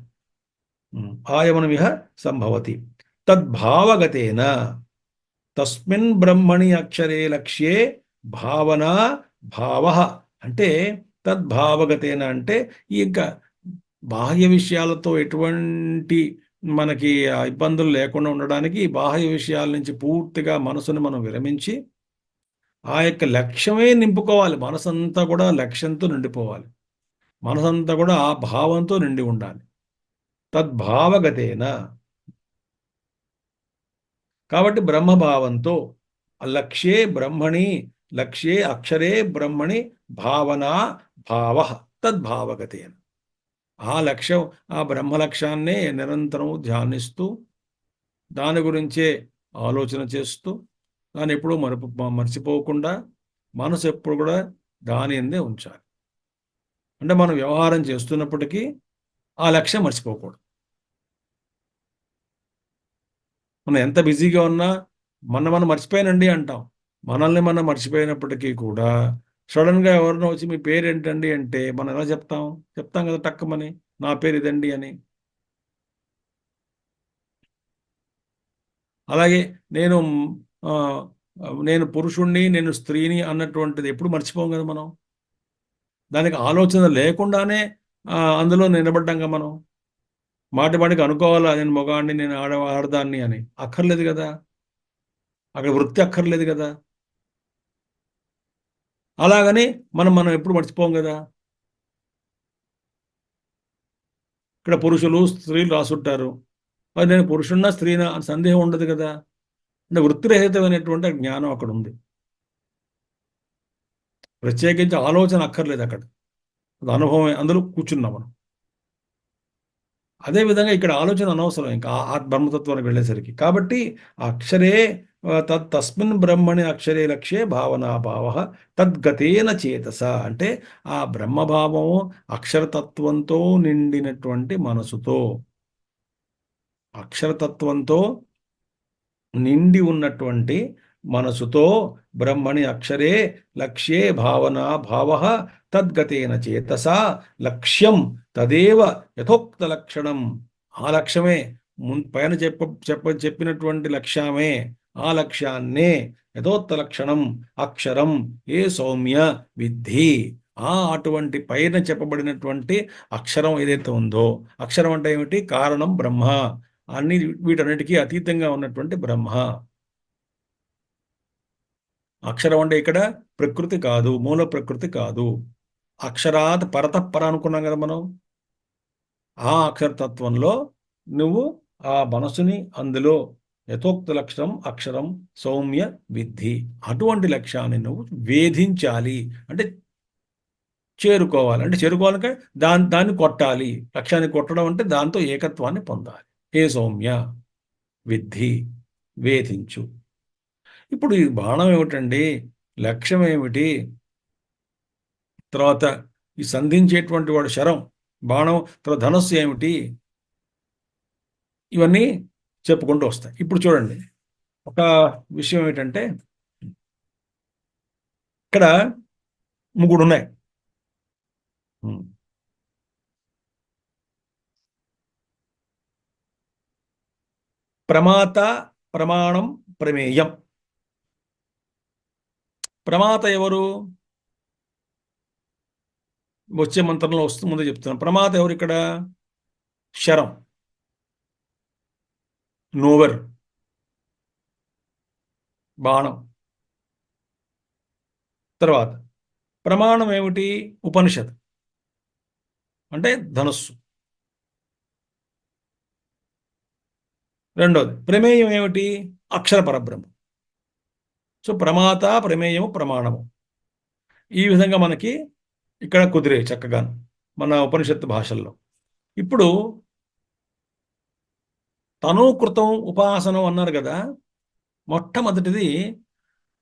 ఆయమనమిహ సంభవతి తద్భావగతేన తస్మిన్ బ్రహ్మణి అక్షరే లక్ష్యే భావన భావ. అంటే తద్భావగతేన అంటే ఈ యొక్క బాహ్య విషయాలతో ఎటువంటి మనకి ఇబ్బందులు లేకుండా ఉండడానికి బాహ్య విషయాల నుంచి పూర్తిగా మనసుని మనం విరమించి ఆ యొక్క లక్ష్యమే నింపుకోవాలి. మనసంతా కూడా లక్ష్యంతో నిండిపోవాలి. మనసంతా కూడా ఆ భావంతో నిండి ఉండాలి. తద్భావగతేన, కాబట్టి బ్రహ్మభావంతో లక్ష్యే బ్రహ్మణి, లక్ష్యే అక్షరే బ్రహ్మణి భావనా భావ తద్భావగతేన. ఆ లక్ష్యం, ఆ బ్రహ్మ లక్ష్యాన్నే నిరంతరం ధ్యానిస్తూ దాని గురించే ఆలోచన చేస్తూ దాన్ని ఎప్పుడూ మర్చిపోకుండా మనసు ఎప్పుడు కూడా దాని అందే ఉంచాలి. అంటే మనం వ్యవహారం చేస్తున్నప్పటికీ ఆ లక్ష్యం మర్చిపోకూడదు. మనం ఎంత బిజీగా ఉన్నా మనం మర్చిపోయానండి అంటాం. మనల్ని మనం మర్చిపోయినప్పటికీ కూడా సడన్గా ఎవరినో వచ్చి మీ పేరు ఏంటండి అంటే మనం ఎలా చెప్తాం కదా టక్కమని, నా పేరు ఇదండి అని. అలాగే నేను నేను పురుషుణ్ణి, నేను స్త్రీని అన్నటువంటిది ఎప్పుడు మర్చిపోం కదా మనం. దానికి ఆలోచన లేకుండానే అందులో నిలబడ్డాంగా మనం. మాటిమాటికి అనుకోవాలా, నేను మగాడిని, నేను ఆడదాన్ని అని. అక్కర్లేదు కదా, అక్కడ వృత్తి అక్కర్లేదు కదా. అలాగని మనం ఎప్పుడు మర్చిపోం కదా. ఇక్కడ పురుషులు స్త్రీలు రాసుంటారు, మరి నేను పురుషున్నా స్త్రీనా అని సందేహం ఉండదు కదా. అంటే వృత్తిరహితమైనటువంటి జ్ఞానం అక్కడ ఉంది. ప్రత్యేకించి ఆలోచన అక్కర్లేదు అక్కడ, అది అనుభవమే, అందులో కూర్చున్నాం మనం. అదేవిధంగా ఇక్కడ ఆలోచన అనవసరం ఇంకా ఆ బ్రహ్మతత్వానికి వెళ్ళేసరికి. కాబట్టి అక్షరే తస్మిన్ బ్రహ్మణి అక్షరే లక్ష్యే భావనా భావ తద్గతేన చేతస. అంటే ఆ బ్రహ్మభావము అక్షరతత్వంతో నిండినటువంటి మనసుతో, అక్షరతత్వంతో నిండి ఉన్నటువంటి మనసుతో బ్రహ్మణి అక్షరే లక్ష్యే భావనా భావ తద్గతేన చేతసా లక్ష్యం తదేవ యథోక్త లక్షణం. ఆ లక్ష్యమే పైన చెప్పినటువంటి లక్ష్యమే, ఆ లక్ష్యాన్నే యథోక్త లక్షణం అక్షరం ఏ సౌమ్య విద్ధి. అటువంటి పైన చెప్పబడినటువంటి అక్షరం ఏదైతే ఉందో, అక్షరం అంటే ఏమిటి? కారణం బ్రహ్మ, వీటన్నిటికీ అతీతంగా ఉన్నటువంటి బ్రహ్మ. అక్షరం అంటే ఇక్కడ ప్రకృతి కాదు, మూల ప్రకృతి కాదు. అక్షరాత్ పరతఃపర అనుకున్నాం కదా మనం. ఆ అక్షరతత్వంలో నువ్వు ఆ మనసుని అందులో యథోక్త లక్షణం అక్షరం సౌమ్య విద్ధి, అటువంటి లక్ష్యాన్ని నువ్వు వేధించాలి. అంటే చేరుకోవాలి. అంటే చేరుకోవాలంటే దాన్ని కొట్టాలి. లక్ష్యాన్ని కొట్టడం అంటే దాంతో ఏకత్వాన్ని పొందాలి. ఏ సౌమ్య విద్ధి, వేధించు. ఇప్పుడు ఈ బాణం ఏమిటండి, లక్ష్యం ఏమిటి, తర్వాత ఈ సంధించేటువంటి వాడు శరం, బాణం, తర్వాత ధనస్సు ఏమిటి, ఇవన్నీ చెప్పుకుంటూ వస్తాయి. ఇప్పుడు చూడండి, ఒక విషయం ఏమిటంటే ఇక్కడ 3 ఉన్నాయి. ప్రమాత, ప్రమాణం, ప్రమేయం. ప్రమాత ఎవరు? వచ్చే మంత్రంలో వస్తుంది, ముందే చెప్తున్నాను. ప్రమాత ఎవరు ఇక్కడ? శరం, నోవెర్, బాణం. తర్వాత ప్రమాణం ఏమిటి? ఉపనిషత్, అంటే ధనుస్సు. రెండోది ప్రమేయం ఏమిటి? అక్షర పరబ్రహ్మం. సో ప్రమాత, ప్రమేయము, ప్రమాణము, ఈ విధంగా మనకి ఇక్కడ కుదిరే చక్కగా మన ఉపనిషత్తు భాషల్లో. ఇప్పుడు తనూకృతం, ఉపాసనం అన్నారు కదా. మొట్టమొదటిది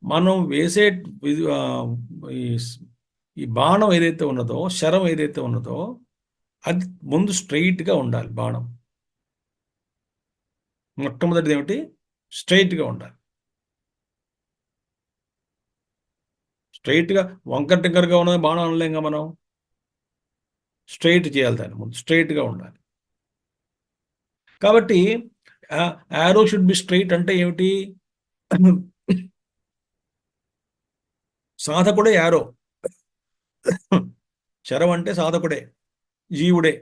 మనం వేసే ఆ, ఈ ఈ బాణం ఏదైతే ఉన్నదో, శరం ఏదైతే ఉన్నదో, అది ముందు స్ట్రైట్గా ఉండాలి. బాణం మొట్టమొదటిది ఏమిటి? స్ట్రైట్గా ఉండాలి. స్ట్రైట్గా వంకర టింకరగా ఉన్నది బాణం అనలేంగా మనం. స్ట్రైట్ చేయాలి, దాన్ని ముందు స్ట్రైట్గా ఉండాలి. కాబట్టి యారో షుడ్ బి స్ట్రైట్ అంటే ఏమిటి? సాధకుడే యారో. శరం అంటే సాధకుడే, జీవుడే.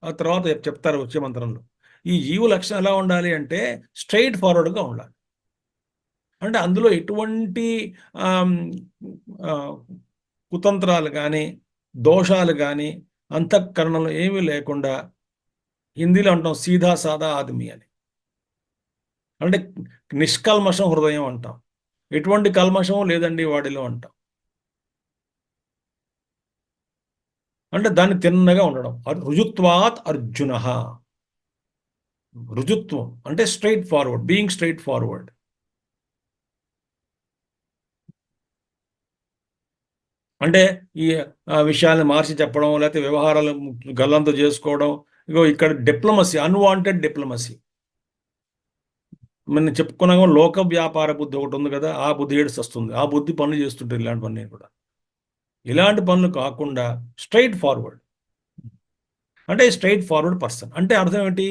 ఆ తర్వాత చెప్తారు వచ్చే మంత్రంలో. ఈ జీవు లక్షణం ఎలా ఉండాలి అంటే స్ట్రైట్ ఫార్వర్డ్గా ఉండాలి. అంటే అందులో ఎటువంటి ఆమ్, ఆ, కుతంత్రాలు కానీ, దోషాలు కానీ, అంతఃకరణలు ఏమీ లేకుండా, హిందీలో అంటాం సీదా సాదా ఆదమి అని. అంటే నిష్కల్మషం హృదయం అంటాం. ఎటువంటి కల్మషం లేదండి వాడిలో అంటాం. అంటే దాన్ని తిన్నగా ఉండడం. రుజుత్వాత్ అర్జున. రుజుత్వం అంటే straight forward, being straight forward. అంటే ఈ విషయాన్ని మార్చి చెప్పడం, లేకపోతే వ్యవహారాలు గల్లంతు చేసుకోవడం. ఇగో ఇక్కడ డిప్లొమసీ, అన్వాంటెడ్ డిప్లొమసీ. మనం చెప్పుకున్నాము, లోక వ్యాపార బుద్ధి ఒకటి ఉంది కదా, ఆ బుద్ధి ఏడుస్ వస్తుంది. ఆ బుద్ధి పనులు చేస్తుంటారు ఇలాంటివన్నీ కూడా. ఇలాంటి పనులు కాకుండా స్ట్రైట్ ఫార్వర్డ్, అంటే స్ట్రైట్ ఫార్వర్డ్ పర్సన్ అంటే అర్థం ఏంటి?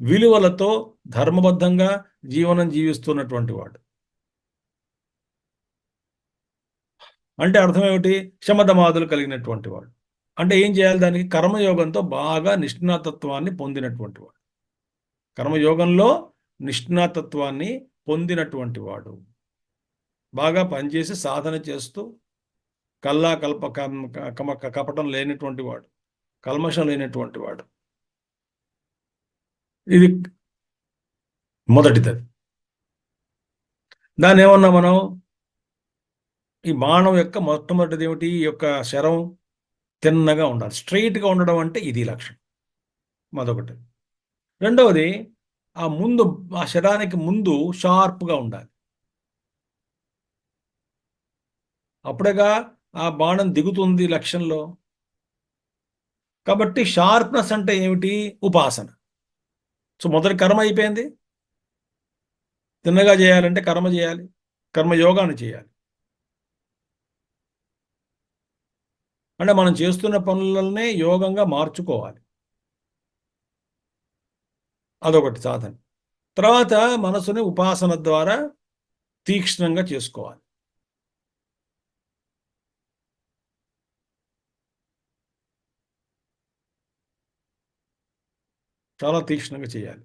విలువలతో ధర్మబద్ధంగా జీవనం జీవిస్తున్నటువంటి వాడు. అంటే అర్థం ఏమిటి? శమధమాదులు కలిగినటువంటి వాడు. అంటే ఏం చేయాలి? దానికి కర్మయోగంతో బాగా నిష్ణాతత్వాన్ని పొందినటువంటి వాడు. కర్మయోగంలో నిష్ణాతత్వాన్ని పొందినటువంటి వాడు, బాగా పనిచేసి సాధన చేస్తూ కల్లా కపటం లేనటువంటి వాడు, కల్మషం లేనటువంటి వాడు. ఇది మొదటిది. దాన్ని ఏమన్నా మనం, ఈ బాణం యొక్క మొట్టమొదటిది ఏమిటి? ఈ యొక్క శరం తిన్నగా ఉండాలి, స్ట్రైట్గా ఉండడం అంటే ఇది లక్షణం మొదొకటి. రెండవది, ఆ ముందు, ఆ శరానికి ముందు షార్ప్గా ఉండాలి. అప్పుడేగా ఆ బాణం దిగుతుంది లక్ష్యంలో. కాబట్టి షార్ప్నెస్ అంటే ఏమిటి? ఉపాసన. సో మొదటి కర్మ అయిపోయింది. తిన్నగా చేయాలంటే కర్మ చేయాలి, కర్మయోగాన్ని చేయాలి. అంటే మనం చేస్తున్న పనులనే యోగంగా మార్చుకోవాలి. అదొకటి సాధన. తర్వాత మనసుని ఉపాసన ద్వారా తీక్ష్ణంగా చేసుకోవాలి. చాలా తీక్ష్ణంగా చేయాలి.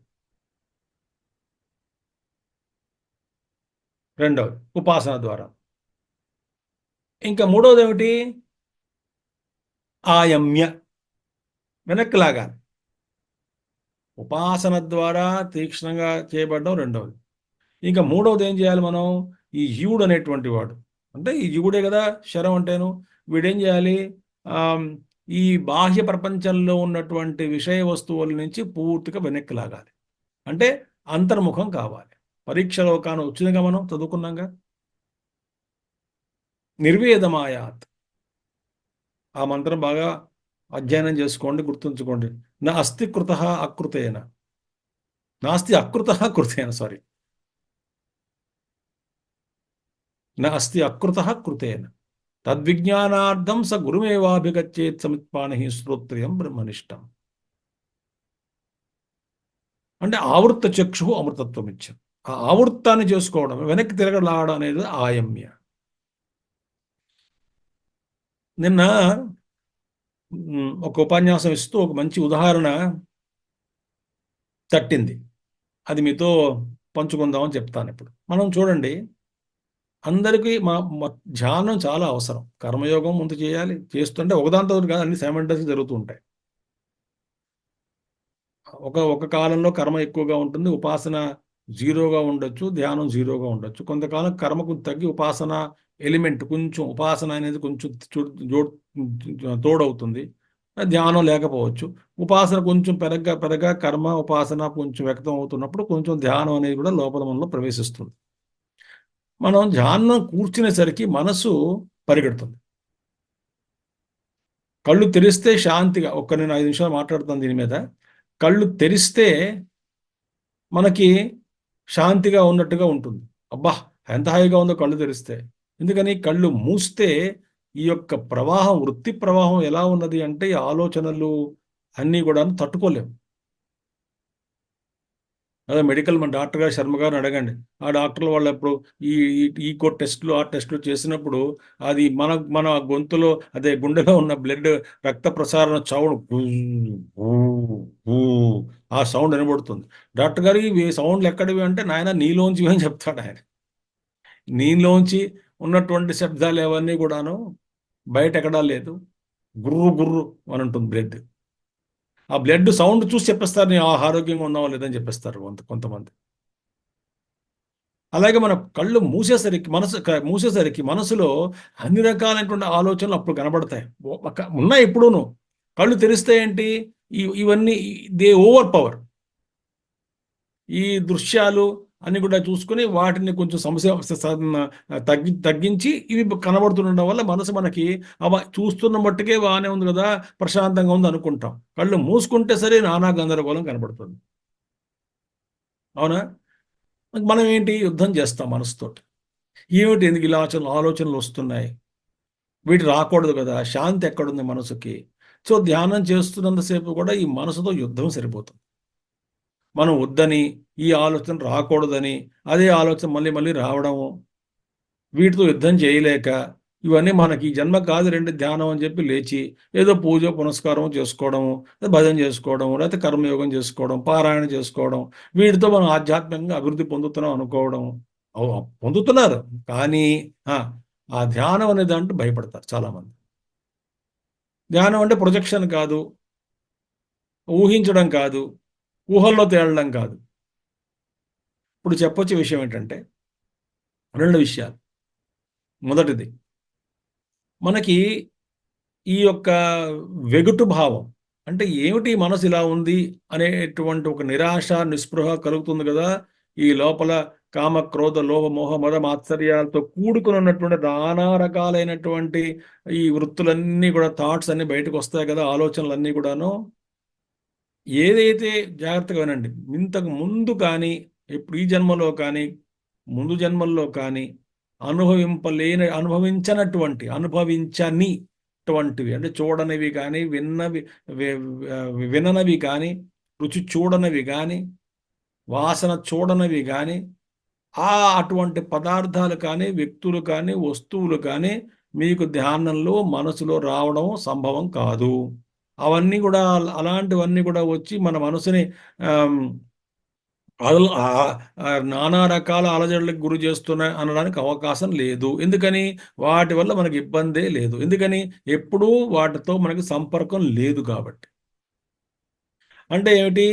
రెండవది ఉపాసన ద్వారా. ఇంకా మూడవది ఏమిటి? ఆయమ్య, వెనక్కి లాగాలి. ఉపాసన ద్వారా తీక్ష్ణంగా చేయబడడం రెండవది. ఇంకా మూడవది ఏం చేయాలి మనం? ఈ జీవుడు అనేటువంటి వాడు, అంటే ఈ జీవుడే కదా శరం అంటేను. వీడేం చేయాలి? ఈ బాహ్య ప్రపంచంలో ఉన్నటువంటి విషయ వస్తువుల నుంచి పూర్తిగా వెనక్కి లాగాలి. అంటే అంతర్ముఖం కావాలి. పరీక్షలో కాను వచ్చిందిగా, మనం చదువుకున్నాగా, నిర్వేదమాయాత్. ఆ మంత్రం బాగా అధ్యయనం చేసుకోండి, గుర్తుంచుకోండి. నా అస్తి కృత అకృతేన, నాస్తి అకృత కృతేన, సారీ, నా అస్తి అకృత కృతేన తద్విజ్ఞానార్థం స గురుమేవాభిగచ్చేత్ సమిత్పాణి శ్రోత్రియం బ్రహ్మనిష్టం. అంటే ఆవృత్త చక్షు అమృతత్వం ఇచ్చాం. ఆ ఆవృత్తాన్ని చేసుకోవడం, వెనక్కి తిరగలాడడం అనేది ఆయమ్య. నిన్న ఒక ఉపన్యాసం ఇస్తూ ఒక మంచి ఉదాహరణ తట్టింది. అది మీతో పంచుకుందామని చెప్తాను. ఇప్పుడు మనం చూడండి, అందరికీ ధ్యానం చాలా అవసరం. కర్మయోగం ముందు చేయాలి, చేస్తుంటే ఒకదాంతో కాదు, అన్ని సైమల్టేనియస్గా జరుగుతూ ఉంటాయి. ఒక కాలంలో కర్మ ఎక్కువగా ఉంటుంది, ఉపాసన జీరోగా ఉండొచ్చు, ధ్యానం జీరోగా ఉండొచ్చు. కొంతకాలం కర్మకు తగ్గి ఉపాసన ఎలిమెంట్ కొంచెం, ఉపాసన అనేది కొంచెం తోడవుతుంది, ధ్యానం లేకపోవచ్చు. ఉపాసన కొంచెం పెరగగా కర్మ ఉపాసన కొంచెం వ్యక్తం అవుతున్నప్పుడు కొంచెం ధ్యానం అనేది కూడా లోపల మనలో ప్రవేశిస్తుంది. మనం ధ్యానం కూర్చునేసరికి మనసు పరిగెడుతుంది. కళ్ళు తెరిస్తే శాంతిగా, నేను 5 నిమిషాలు మాట్లాడుతాను దీని మీద. కళ్ళు తెరిస్తే మనకి శాంతిగా ఉన్నట్టుగా ఉంటుంది. అబ్బా, ఎంత హాయిగా ఉందో కళ్ళు తెరిస్తే. ఎందుకని? కళ్ళు మూస్తే ఈ యొక్క ప్రవాహం, వృత్తి ప్రవాహం ఎలా ఉన్నది అంటే, ఈ ఆలోచనలు అన్నీ కూడా తట్టుకోలేము. అదే మెడికల్, మన డాక్టర్ గారు శర్మ గారిని అడగండి. ఆ డాక్టర్లు వాళ్ళు ఎప్పుడు ఈ ఈ కోడ్ టెస్టులు ఆ టెస్టులు చేసినప్పుడు అది మన గొంతులో, అదే గుండెలో ఉన్న బ్లడ్ రక్త ప్రసారణ సౌండ్, ఆ సౌండ్ వినబడుతుంది. డాక్టర్ గారు ఇవి సౌండ్లు ఎక్కడివి అంటే, నాయన నీలోంచి అని చెప్తాడు ఆయన. నీలోంచి ఉన్నటువంటి శబ్దాలు అవన్నీ కూడాను బయట ఎక్కడా లేదు. గుర్రు గుర్రు అని ఉంటుంది బ్లడ్. ఆ బ్లడ్ సౌండ్ చూసి చెప్పేస్తారు నేను ఆరోగ్యంగా ఉన్నావా లేదని చెప్పేస్తారు కొంతమంది. అలాగే మన కళ్ళు మూసేసరికి మనసులో అన్ని రకాలైనటువంటి ఆలోచనలు అప్పుడు కనబడతాయి. ఉన్నాయి ఇప్పుడును. కళ్ళు తెరిస్తే ఏంటి, ఇవన్నీ దే ఓవర్ పవర్. ఈ దృశ్యాలు అన్ని కూడా చూసుకుని వాటిని కొంచెం తగ్గించి ఇవి కనబడుతుండడం వల్ల మనసు మనకి చూస్తున్న మట్టుకే బాగానే ఉంది కదా, ప్రశాంతంగా ఉంది అనుకుంటాం. కళ్ళు మూసుకుంటే సరే నానా గందరగోళం కనబడుతుంది. అవునా? మనం ఏంటి, యుద్ధం చేస్తాం మనసుతోటి. ఏమిటి, ఎందుకు ఇలా ఆలోచనలు వస్తున్నాయి, వీటి రాకూడదు కదా, శాంతి ఎక్కడుంది మనసుకి? సో ధ్యానం చేస్తున్నంతసేపు కూడా ఈ మనసుతో యుద్ధం సరిపోతుంది. మనం వద్దని, ఈ ఆలోచన రాకూడదని, అదే ఆలోచన మళ్ళీ మళ్ళీ రావడము, వీటితో యుద్ధం చేయలేక, ఇవన్నీ మనకి ఈ జన్మ కాదు రెండు ధ్యానం అని చెప్పి లేచి ఏదో పూజ పునస్కారం చేసుకోవడము, భజన చేసుకోవడం, లేకపోతే కర్మయోగం చేసుకోవడం, పారాయణ చేసుకోవడం, వీటితో మనం ఆధ్యాత్మికంగా అభివృద్ధి పొందుతున్నాం అనుకోవడం. పొందుతున్నారు, కానీ ఆ ధ్యానం అనే దాంట్లో భయపడతారు చాలామంది. ధ్యానం అంటే ప్రొజెక్షన్ కాదు, ఊహించడం కాదు, ఊహల్లో తేలడం కాదు. ఇప్పుడు చెప్పొచ్చే విషయం ఏంటంటే, 2 విషయాలు. మొదటిది, మనకి ఈ యొక్క వెగుటు భావం అంటే ఏమిటి, మనసు ఇలా ఉంది అనేటువంటి ఒక నిరాశ నిస్పృహ కలుగుతుంది కదా. ఈ లోపల కామ క్రోధ లోభ మోహ మద మాత్సర్యాలతో కూడుకుని ఉన్నటువంటి నానా రకాలైనటువంటి ఈ వృత్తులన్నీ కూడా, థాట్స్ అన్ని బయటకు వస్తాయి కదా, ఆలోచనలన్నీ కూడాను. ఏదైతే, జాగ్రత్తగా వినండి, ఇంతకు ముందు కానీ, ఇప్పుడు ఈ జన్మలో కానీ, ముందు జన్మల్లో కానీ అనుభవించనిటువంటివి అంటే చూడనివి కానీ, విననవి కానీ, రుచి చూడనివి కానీ, వాసన చూడనివి కానీ, అటువంటి పదార్థాలు కానీ, వ్యక్తులు కానీ, వస్తువులు కానీ మీకు ధ్యానంలో మనసులో రావడం సంభవం కాదు. అవన్నీ కూడా, అలాంటివన్నీ కూడా వచ్చి మన మనసుని నానా రకాల అలజడులకు గురి చేస్తున్నాయి అనడానికి అవకాశం లేదు. ఎందుకని? వాటి వల్ల మనకి ఇబ్బందే లేదు. ఎందుకని? ఎప్పుడూ వాటితో మనకి సంపర్కం లేదు కాబట్టి. అంటే ఏమిటి,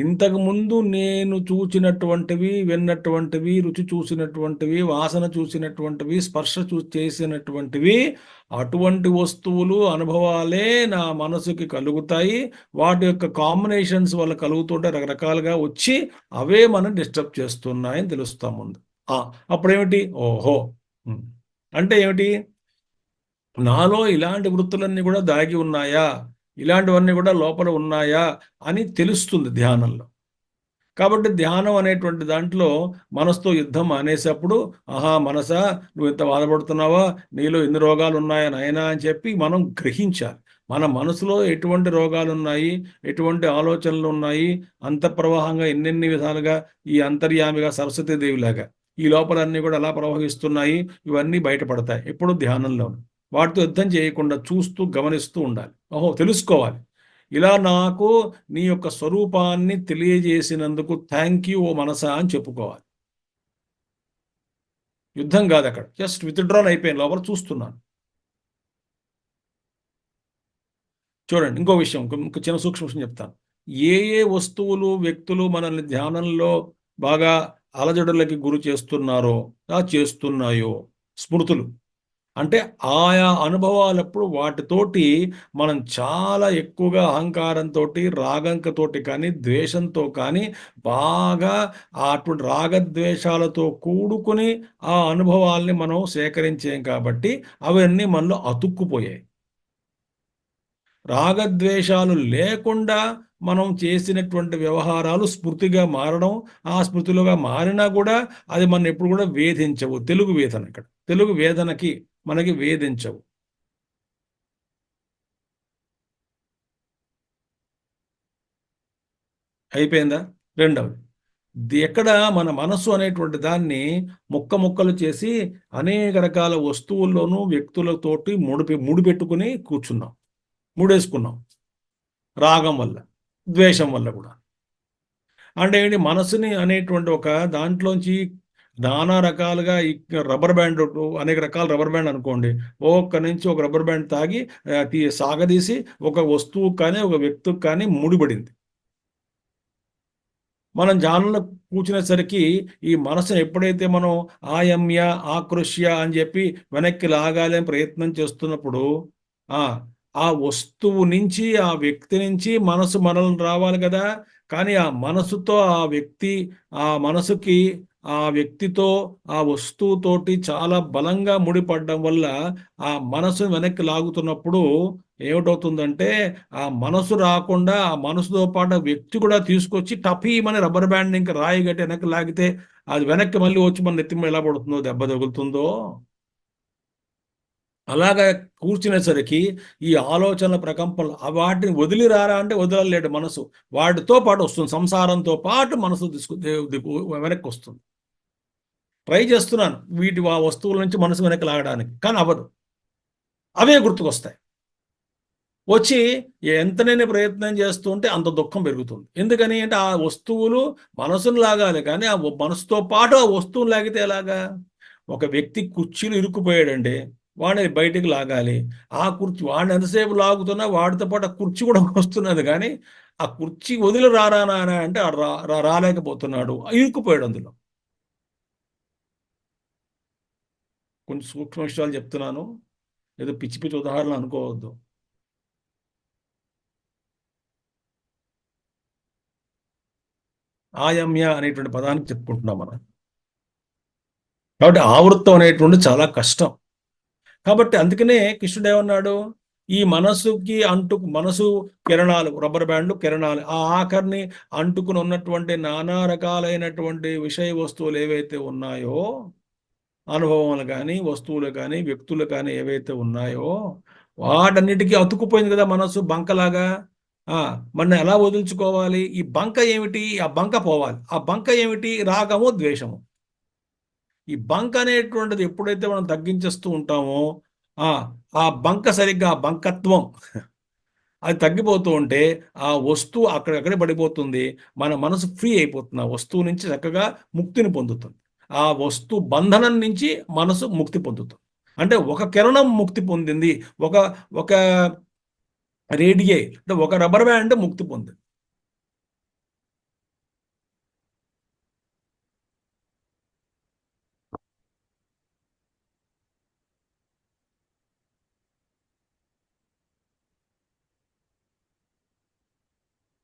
ఇంతకు ముందు నేను చూసినటువంటివి, విన్నటువంటివి, రుచి చూసినటువంటివి, వాసన చూసినటువంటివి, స్పర్శ చేసినటువంటివి, అటువంటి వస్తువులు అనుభవాలే నా మనసుకి కలుగుతాయి. వాటి యొక్క కాంబినేషన్స్ వల్ల కలుగుతుంటే రకరకాలుగా వచ్చి అవే మనం డిస్టర్బ్ చేస్తున్నాయని తెలుస్తాం ముందు. అప్పుడేమిటి, ఓహో, అంటే ఏమిటి, నాలో ఇలాంటి వృత్తులన్నీ కూడా దాగి ఉన్నాయా, ఇలాంటివన్నీ కూడా లోపల ఉన్నాయా అని తెలుస్తుంది ధ్యానంలో. కాబట్టి ధ్యానం అనేటువంటి దాంట్లో మనసుతో యుద్ధం అనేసప్పుడు, మనసా నువ్వు ఇంత బాధపడుతున్నావా, నీలో ఎన్ని రోగాలు ఉన్నాయా నాయనా అని చెప్పి మనం గ్రహించాలి. మన మనసులో ఎటువంటి రోగాలు ఉన్నాయి, ఎటువంటి ఆలోచనలు ఉన్నాయి, అంతఃప్రవాహంగా ఎన్నెన్ని విధాలుగా ఈ అంతర్యామిగా సరస్వతీదేవిలాగా ఈ లోపలన్నీ కూడా ఎలా ప్రవహిస్తున్నాయి, ఇవన్నీ బయటపడతాయి ఎప్పుడు ధ్యానంలో. వాటితో యుద్ధం చేయకుండా చూస్తూ గమనిస్తూ ఉండాలి. ఓహో, తెలుసుకోవాలి. ఇలా నాకు నీ యొక్క స్వరూపాన్ని తెలియజేసినందుకు థ్యాంక్ యూ ఓ మనసా అని చెప్పుకోవాలి. యుద్ధం కాదు అక్కడ, జస్ట్ విత్డ్రాన్ అయిపోయిన లోపల చూస్తున్నాను. చూడండి, ఇంకో విషయం, ఇంకో చిన్న సూక్ష్మ విషయం చెప్తాను. ఏ ఏ వస్తువులు, వ్యక్తులు మనల్ని ధ్యానంలో బాగా అలజడులకి గురి చేస్తున్నారో, చేస్తున్నాయో, స్మృతులు అంటే ఆయా అనుభవాలప్పుడు వాటితోటి మనం చాలా ఎక్కువగా అహంకారంతో, రాగంకతోటి కానీ, ద్వేషంతో కానీ బాగా అటువంటి రాగద్వేషాలతో కూడుకుని ఆ అనుభవాల్ని మనం సేకరించాం కాబట్టి అవన్నీ మనలో అతుక్కుపోయాయి. రాగద్వేషాలు లేకుండా మనం చేసినటువంటి వ్యవహారాలు స్మృతిగా మారడం, ఆ స్మృతిలుగా మారినా కూడా అది మన ఎప్పుడు కూడా వేధించవు. తెలుగు వేదన, ఇక్కడ తెలుగు వేదనకి మనకి వేధించవు. అయిపోయిందా? రెండవది, ఎక్కడ మన మనస్సు అనేటువంటి దాన్ని ముక్క ముక్కలు చేసి అనేక రకాల వస్తువుల్లోనూ వ్యక్తులతోటి ముడిపెట్టుకుని కూర్చున్నాం, ముడేసుకున్నాం. రాగం వల్ల, ద్వేషం వల్ల కూడా. అంటే ఏంటి, మనసుని అనేటువంటి ఒక దాంట్లోంచి నానా రకాలుగా ఈ రబ్బర్ బ్యాండ్, అనేక రకాల రబ్బర్ బ్యాండ్ అనుకోండి, ఒక్క నుంచి ఒక రబ్బర్ బ్యాండ్ తాగి సాగదీసి ఒక వస్తువు కానీ ఒక వ్యక్తికి కానీ ముడిపడింది. మనం ధ్యానంలో కూర్చునేసరికి ఈ మనసును ఎప్పుడైతే మనం ఆయమ్య, ఆకృష్య అని చెప్పి వెనక్కి లాగాలి అని ప్రయత్నం చేస్తున్నప్పుడు ఆ ఆ వస్తువు నుంచి, ఆ వ్యక్తి నుంచి మనసు మనల్ని రావాలి కదా. కానీ ఆ మనసుతో ఆ వ్యక్తి, ఆ మనసుకి ఆ వ్యక్తితో, ఆ వస్తువుతోటి చాలా బలంగా ముడిపడడం వల్ల ఆ మనసును వెనక్కి లాగుతున్నప్పుడు ఏమిటవుతుందంటే, ఆ మనసు రాకుండా ఆ మనసుతో పాటు ఆ వ్యక్తి కూడా తీసుకొచ్చి టపీమని రబ్బర్ బ్యాండ్ ఇంకా రాయి గట్టి వెనక్కి లాగితే అది వెనక్కి మళ్ళీ వచ్చి మన నెత్తి మీద ఎలా పడుతుందో, దెబ్బ తగులుతుందో. అలాగా కూర్చునేసరికి ఈ ఆలోచనల ప్రకంపనలు వాటిని వదిలి రారా అంటే వదలలేడు మనసు. వాటితో పాటు వస్తుంది, సంసారంతో పాటు మనసు వెనక్కి వస్తుంది. ట్రై చేస్తున్నాను వీటి ఆ వస్తువుల నుంచి మనసు వెనక్కి లాగడానికి, కానీ అవ్వదు. అవే గుర్తుకొస్తాయి. వచ్చి ఎంత నేను ప్రయత్నం చేస్తూ ఉంటే అంత దుఃఖం పెరుగుతుంది. ఎందుకని అంటే ఆ వస్తువులు మనసును లాగాలి, కానీ ఆ మనసుతో పాటు ఆ వస్తువును లాగితే ఎలాగా? ఒక వ్యక్తి కుర్చీలు ఇరుక్కుపోయాడండి, వాడిని బయటికి లాగాలి. ఆ కుర్చీ వాడిని ఎంతసేపు లాగుతున్నా వాడితో పాటు ఆ కుర్చీ కూడా వస్తున్నది, కానీ ఆ కుర్చీ వదిలి రారా నాన్న అంటే రాలేకపోతున్నాడు, ఇరుక్కుపోయాడు అందులో. కొంచెం సూక్ష్మ విషయాలు చెప్తున్నాను, ఏదో పిచ్చి పిచ్చి ఉదాహరణ అనుకోవద్దు. ఆయమ్య అనేటువంటి పదానికి చెప్పుకుంటున్నాం మనం. కాబట్టి ఆవృత్తం అనేటువంటి చాలా కష్టం. కాబట్టి అందుకనే కృష్ణుడు ఏమన్నాడు, ఈ మనసుకి మనసు కిరణాలు, రబ్బర్ బ్యాండ్లు కిరణాలు, ఆ ఆఖరిని అంటుకుని ఉన్నటువంటి నానా రకాలైనటువంటి విషయ వస్తువులు ఏవైతే ఉన్నాయో, అనుభవాలు కానీ, వస్తువులు కానీ, వ్యక్తులు కానీ ఏవైతే ఉన్నాయో వాటన్నిటికీ అతుక్కుపోయింది కదా మనసు బంకలాగా. ఆ మన ఎలా వదులుచుకోవాలి? ఈ బంక ఏమిటి? ఆ బంక పోవాలి. ఆ బంక ఏమిటి? రాగము, ద్వేషము. ఈ బంక్ అనేటువంటిది ఎప్పుడైతే మనం తగ్గించేస్తూ ఉంటామో ఆ ఆ బంక సరిగ్గా ఆ బంకత్వం అది తగ్గిపోతూ ఉంటే ఆ వస్తువు అక్కడక్కడే పడిపోతుంది. మన మనసు ఫ్రీ అయిపోతుంది, ఆ వస్తువు నుంచి చక్కగా ముక్తిని పొందుతుంది. ఆ వస్తువు బంధనం నుంచి మనసు ముక్తి పొందుతుంది. అంటే ఒక కిరణం ముక్తి పొందింది, ఒక ఒక రేడియే అంటే ఒక రబ్బర్ బ్యాండ్ ముక్తి పొందింది.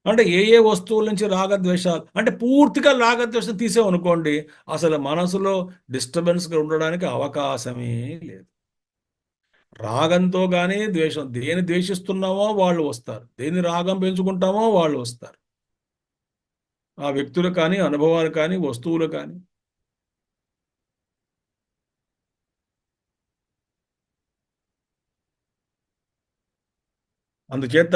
అంటే ఏ ఏ వస్తువుల నుంచి రాగద్వేషాలు అంటే పూర్తిగా రాగద్వేషం తీసేమనుకోండి, అసలు మనసులో డిస్టర్బెన్స్గా ఉండడానికి అవకాశమే లేదు. రాగంతో కానీ ద్వేషం, దేని ద్వేషిస్తున్నామో వాళ్ళు వస్తారు, దేని రాగం పెంచుకుంటామో వాళ్ళు వస్తారు. ఆ వ్యక్తులు కానీ, అనుభవాలు కానీ, వస్తువులు కానీ. అందుచేత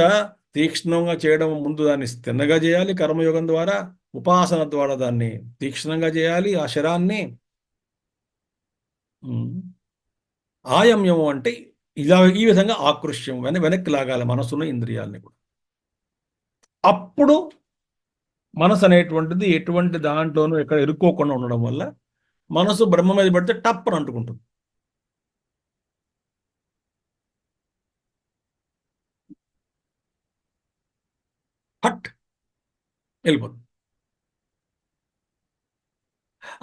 తీక్ష్ణంగా చేయడం ముందు దాన్ని తిన్నగా చేయాలి కర్మయోగం ద్వారా, ఉపాసన ద్వారా దాన్ని తీక్ష్ణంగా చేయాలి ఆ శరాన్ని. ఉమ్. ఆయమ్యము అంటే ఈ విధంగా ఆకృష్యం వెనక్కి లాగాలి మనసును ఇంద్రియాలని కూడా. అప్పుడు మనసు అనేటువంటిది ఎటువంటి దాంట్లోనూ ఎక్కడ ఇరుక్కోకుండా ఉండడం వల్ల మనసు బ్రహ్మ మీద పడితే టప్పని అంటుకుంటుంది. హట్ వెళ్ళిపోతుంది.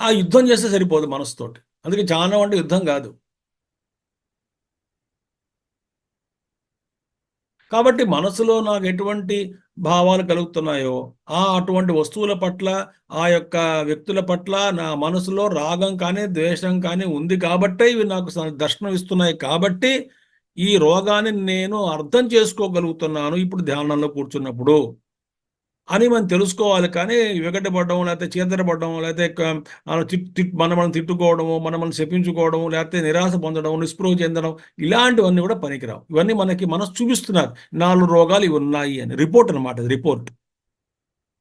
ఆ యుద్ధం చేస్తే సరిపోదు మనసుతోటి. అందుకే ధ్యానం అంటే యుద్ధం కాదు. కాబట్టి మనసులో నాకు ఎటువంటి భావాలు కలుగుతున్నాయో అటువంటి వస్తువుల పట్ల, ఆ యొక్క వ్యక్తుల పట్ల నా మనసులో రాగం కానీ ద్వేషం కానీ ఉంది కాబట్టే ఇవి నాకు దర్శనం ఇస్తున్నాయి. కాబట్టి ఈ రోగాన్ని నేను అర్థం చేసుకోగలుగుతున్నాను ఇప్పుడు ధ్యానంలో కూర్చున్నప్పుడు అని మనం తెలుసుకోవాలి. కానీ విగటపడడం, లేకపోతే చీదరపడడం, లేకపోతే మనం తిట్టుకోవడము, మనం శపించుకోవడము, లేకపోతే నిరాశ పొందడం, నిస్పృహ చెందడం, ఇలాంటివన్నీ కూడా పనికిరావు. ఇవన్నీ మనకి మనసు చూపిస్తున్నారు 4 రోగాలు ఇవి ఉన్నాయి అని. రిపోర్ట్ అనమాట, రిపోర్ట్,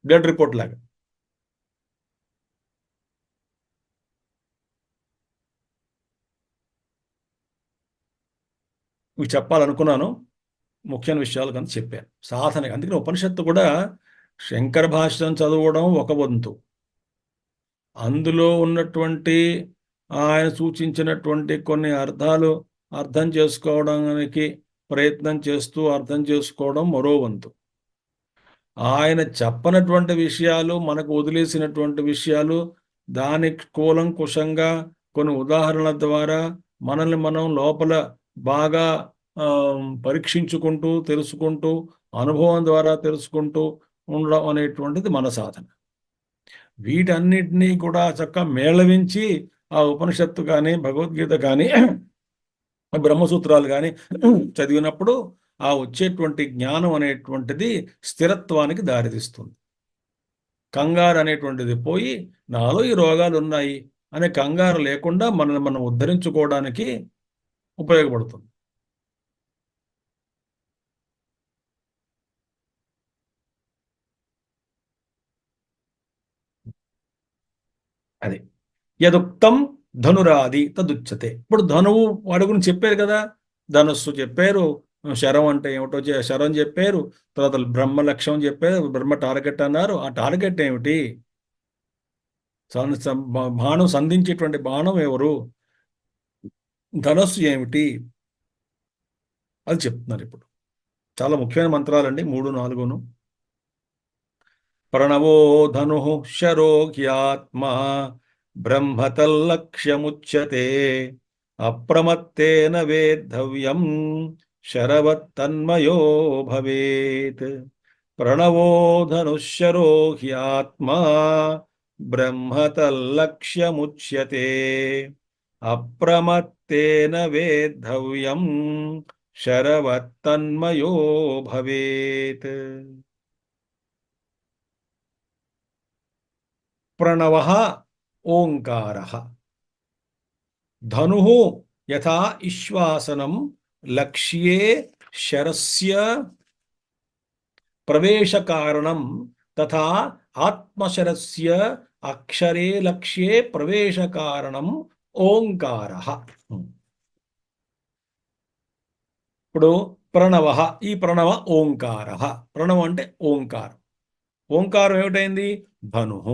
బ్లడ్ రిపోర్ట్ లాగా. ఇవి చెప్పాలనుకున్నాను, ముఖ్యమైన విషయాలు కానీ చెప్పాను సాధన. అందుకని ఉపనిషత్తు కూడా శంకర భాష్యం చదవడం ఒక వంతు, అందులో ఉన్నటువంటి ఆయన సూచించినటువంటి కొన్ని అర్థాలు అర్థం చేసుకోవడానికి ప్రయత్నం చేస్తూ అర్థం చేసుకోవడం మరో వంతు. ఆయన చెప్పనటువంటి విషయాలు, మనకు వదిలేసినటువంటి విషయాలు, దానికి కూలంకుషంగా కొన్ని ఉదాహరణల ద్వారా మనల్ని మనం లోపల బాగా పరీక్షించుకుంటూ తెలుసుకుంటూ అనుభవం ద్వారా తెలుసుకుంటూ ఉండడం అనేటువంటిది మన సాధన. వీటన్నిటినీ కూడా చక్కగా మేళవించి ఆ ఉపనిషత్తు కానీ భగవద్గీత కానీ బ్రహ్మసూత్రాలు కానీ చదివినప్పుడు ఆ వచ్చేటువంటి జ్ఞానం అనేటువంటిది స్థిరత్వానికి దారితీస్తుంది. కంగారు అనేటువంటిది పోయి నాలో ఈ రోగాలు ఉన్నాయి అనే కంగారు లేకుండా మనల్ని మనం ఉద్ధరించుకోవడానికి ఉపయోగపడుతుంది. అది యదుక్తం ధనురాది తదుచ్యతే. ఇప్పుడు ధనువు వాడి గురించి చెప్పారు కదా, ధనుస్సు చెప్పారు, శరం అంటే ఏమిటో శరం చెప్పారు, తర్వాత బ్రహ్మ లక్ష్యం చెప్పారు, బ్రహ్మ టార్గెట్ అన్నారు. ఆ టార్గెట్ ఏమిటి? బాణం సంధించేటువంటి బాణం ఎవరు? ధనస్సు ఏమిటి? అది చెప్తున్నారు ఇప్పుడు. చాలా ముఖ్యమైన మంత్రాలండి 3, 4. ప్రణవో ధను శరో హ్యాత్మా బ్రహ్మతల్లక్ష్యముచ్యతే అప్రమత్తేన వేద్ధవ్యం శరవత్తన్మయో భవేత్. ప్రణవో ధనుశరో హ్యాత్మా బ్రహ్మతల్లక్ష్యముచ్యతే అప్రమత్తేన వేద్ధవ్యం శరవత్తన్మయో భవేత్. ప్రణవః ఓంకారః. ధనుః యథా ఇశ్వాసనం లక్ష్యే శరస్య ప్రవేశకారణం తథా ఆత్మశరస్య అక్షరే లక్ష్యే ప్రవేశకారణం ఓంకారః. ఇప్పుడు ప్రణవః, ఈ ప్రణవ ఓంకారః. ప్రణవం అంటే ఓంకారం. ఓంకారం ఏమిటైంది? ధనుః.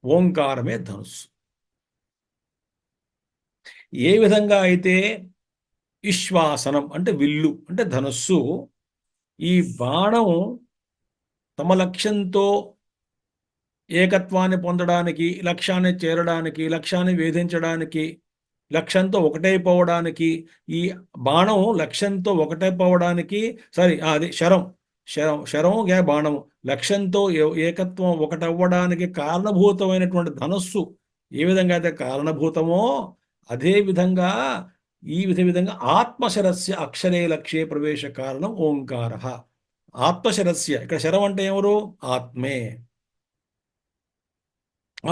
ఓంకారమే ధనుస్సు. ఏ విధంగా అయితే ఇశ్వాసనం అంటే విల్లు అంటే ధనుస్సు, ఈ బాణం తమ లక్ష్యంతో ఏకత్వాన్ని పొందడానికి, లక్ష్యాన్ని చేరడానికి, లక్ష్యాన్ని వేధించడానికి, లక్ష్యంతో ఒకటైపోవడానికి, ఈ బాణం లక్ష్యంతో ఒకటైపోవడానికి అది శరం, శరం బాణం లక్ష్యంతో ఏకత్వం ఒకటవ్వడానికి కారణభూతమైనటువంటి ధనస్సు ఏ విధంగా అయితే కారణభూతమో అదే విధంగా ఈ విధంగా ఆత్మశరస్య అక్షరే లక్ష్యే ప్రవేశ కారణం ఓంకార. ఆత్మశరస్య, ఇక్కడ శరం అంటే ఎవరు? ఆత్మే.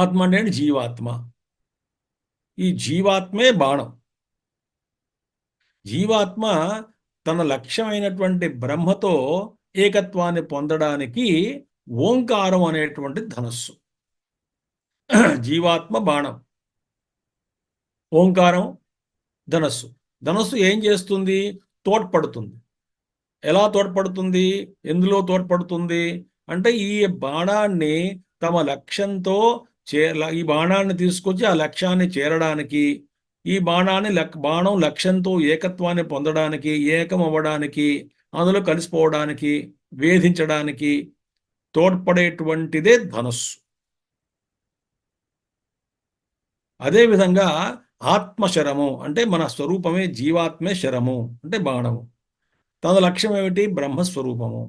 ఆత్మ అంటే జీవాత్మ. ఈ జీవాత్మే బాణం. జీవాత్మ తన లక్ష్యమైనటువంటి బ్రహ్మతో ఏకత్వాన్ని పొందడానికి ఓంకారం అనేటువంటి ధనస్సు. జీవాత్మ బాణం, ఓంకారం ధనస్సు. ధనస్సు ఏం చేస్తుంది? తోడ్పడుతుంది. ఎలా తోడ్పడుతుంది? ఎందులో తోడ్పడుతుంది అంటే ఈ బాణాన్ని తమ లక్ష్యంతో ఈ బాణాన్ని తీసుకొచ్చి ఆ లక్ష్యాన్ని చేరడానికి, ఈ బాణం లక్ష్యంతో ఏకత్వాన్ని పొందడానికి, ఏకం అవ్వడానికి, అందులో కలిసిపోవడానికి, వేధించడానికి తోడ్పడేటువంటిదే ధనస్సు. అదేవిధంగా ఆత్మశరము అంటే మన స్వరూపమే, జీవాత్మే శరము అంటే బాణము. తన లక్ష్యం ఏమిటి? బ్రహ్మస్వరూపము.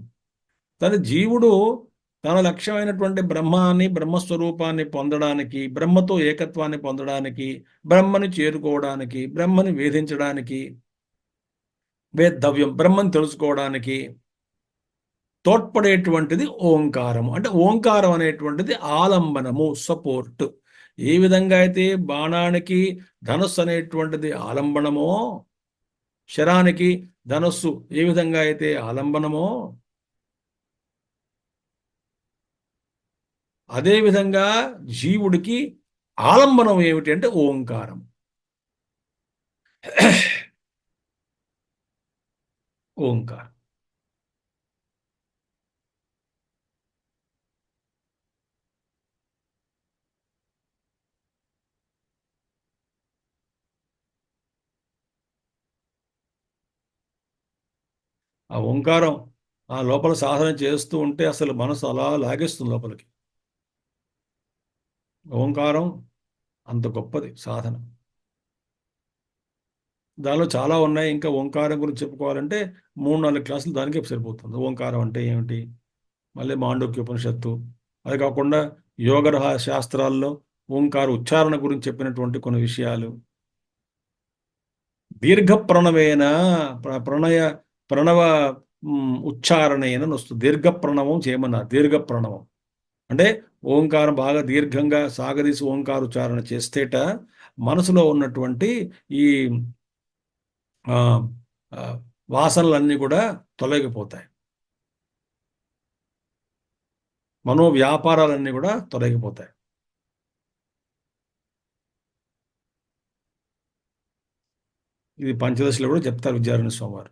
జీవుడు తన లక్ష్యమైనటువంటి బ్రహ్మస్వరూపాన్ని పొందడానికి, బ్రహ్మతో ఏకత్వాన్ని పొందడానికి, బ్రహ్మని చేరుకోవడానికి, బ్రహ్మని వేధించడానికి, వేద్దవ్యం బ్రహ్మని తెలుసుకోవడానికి తోడ్పడేటువంటిది ఓంకారము. అంటే ఓంకారం అనేటువంటిది ఆలంబనము, సపోర్ట్. ఏ విధంగా అయితే బాణానికి ధనుస్సు అనేటువంటిది ఆలంబనమో, శరానికి ధనస్సు ఏ విధంగా అయితే ఆలంబనమో, అదేవిధంగా జీవుడికి ఆలంబనం ఏమిటి అంటే ఓంకారం. ఓంకారం. ఆ ఓంకారం ఆ లోపల సాధన చేస్తూ ఉంటే అసలు మనసు అలా లాగేస్తుంది లోపలికి. ఓంకారం అంత గొప్పది సాధన. దానిలో చాలా ఉన్నాయి. ఇంకా ఓంకారం గురించి చెప్పుకోవాలంటే 3-4 క్లాసులు దానికే సరిపోతుంది. ఓంకారం అంటే ఏమిటి, మళ్ళీ మాండూక్య ఉపనిషత్తు, అది కాకుండా యోగ శాస్త్రాల్లో ఓంకార ఉచ్చారణ గురించి చెప్పినటువంటి కొన్ని విషయాలు, దీర్ఘ ప్రణవేన ప్రణవ ఉచ్చారణేన వస్తుంది. దీర్ఘ ప్రణవం చేయమన్నారు. దీర్ఘ ప్రణవం అంటే ఓంకారం బాగా దీర్ఘంగా సాగదీసి ఓంకార ఉచ్చారణ చేస్తేట మనసులో ఉన్నటువంటి ఈ వాసనలన్నీ కూడా తొలగిపోతాయి. మనోవ్యాపారాలన్నీ కూడా తొలగిపోతాయి. ఇది పంచదశలో కూడా చెప్తారు విద్యారణ్య స్వామి వారు.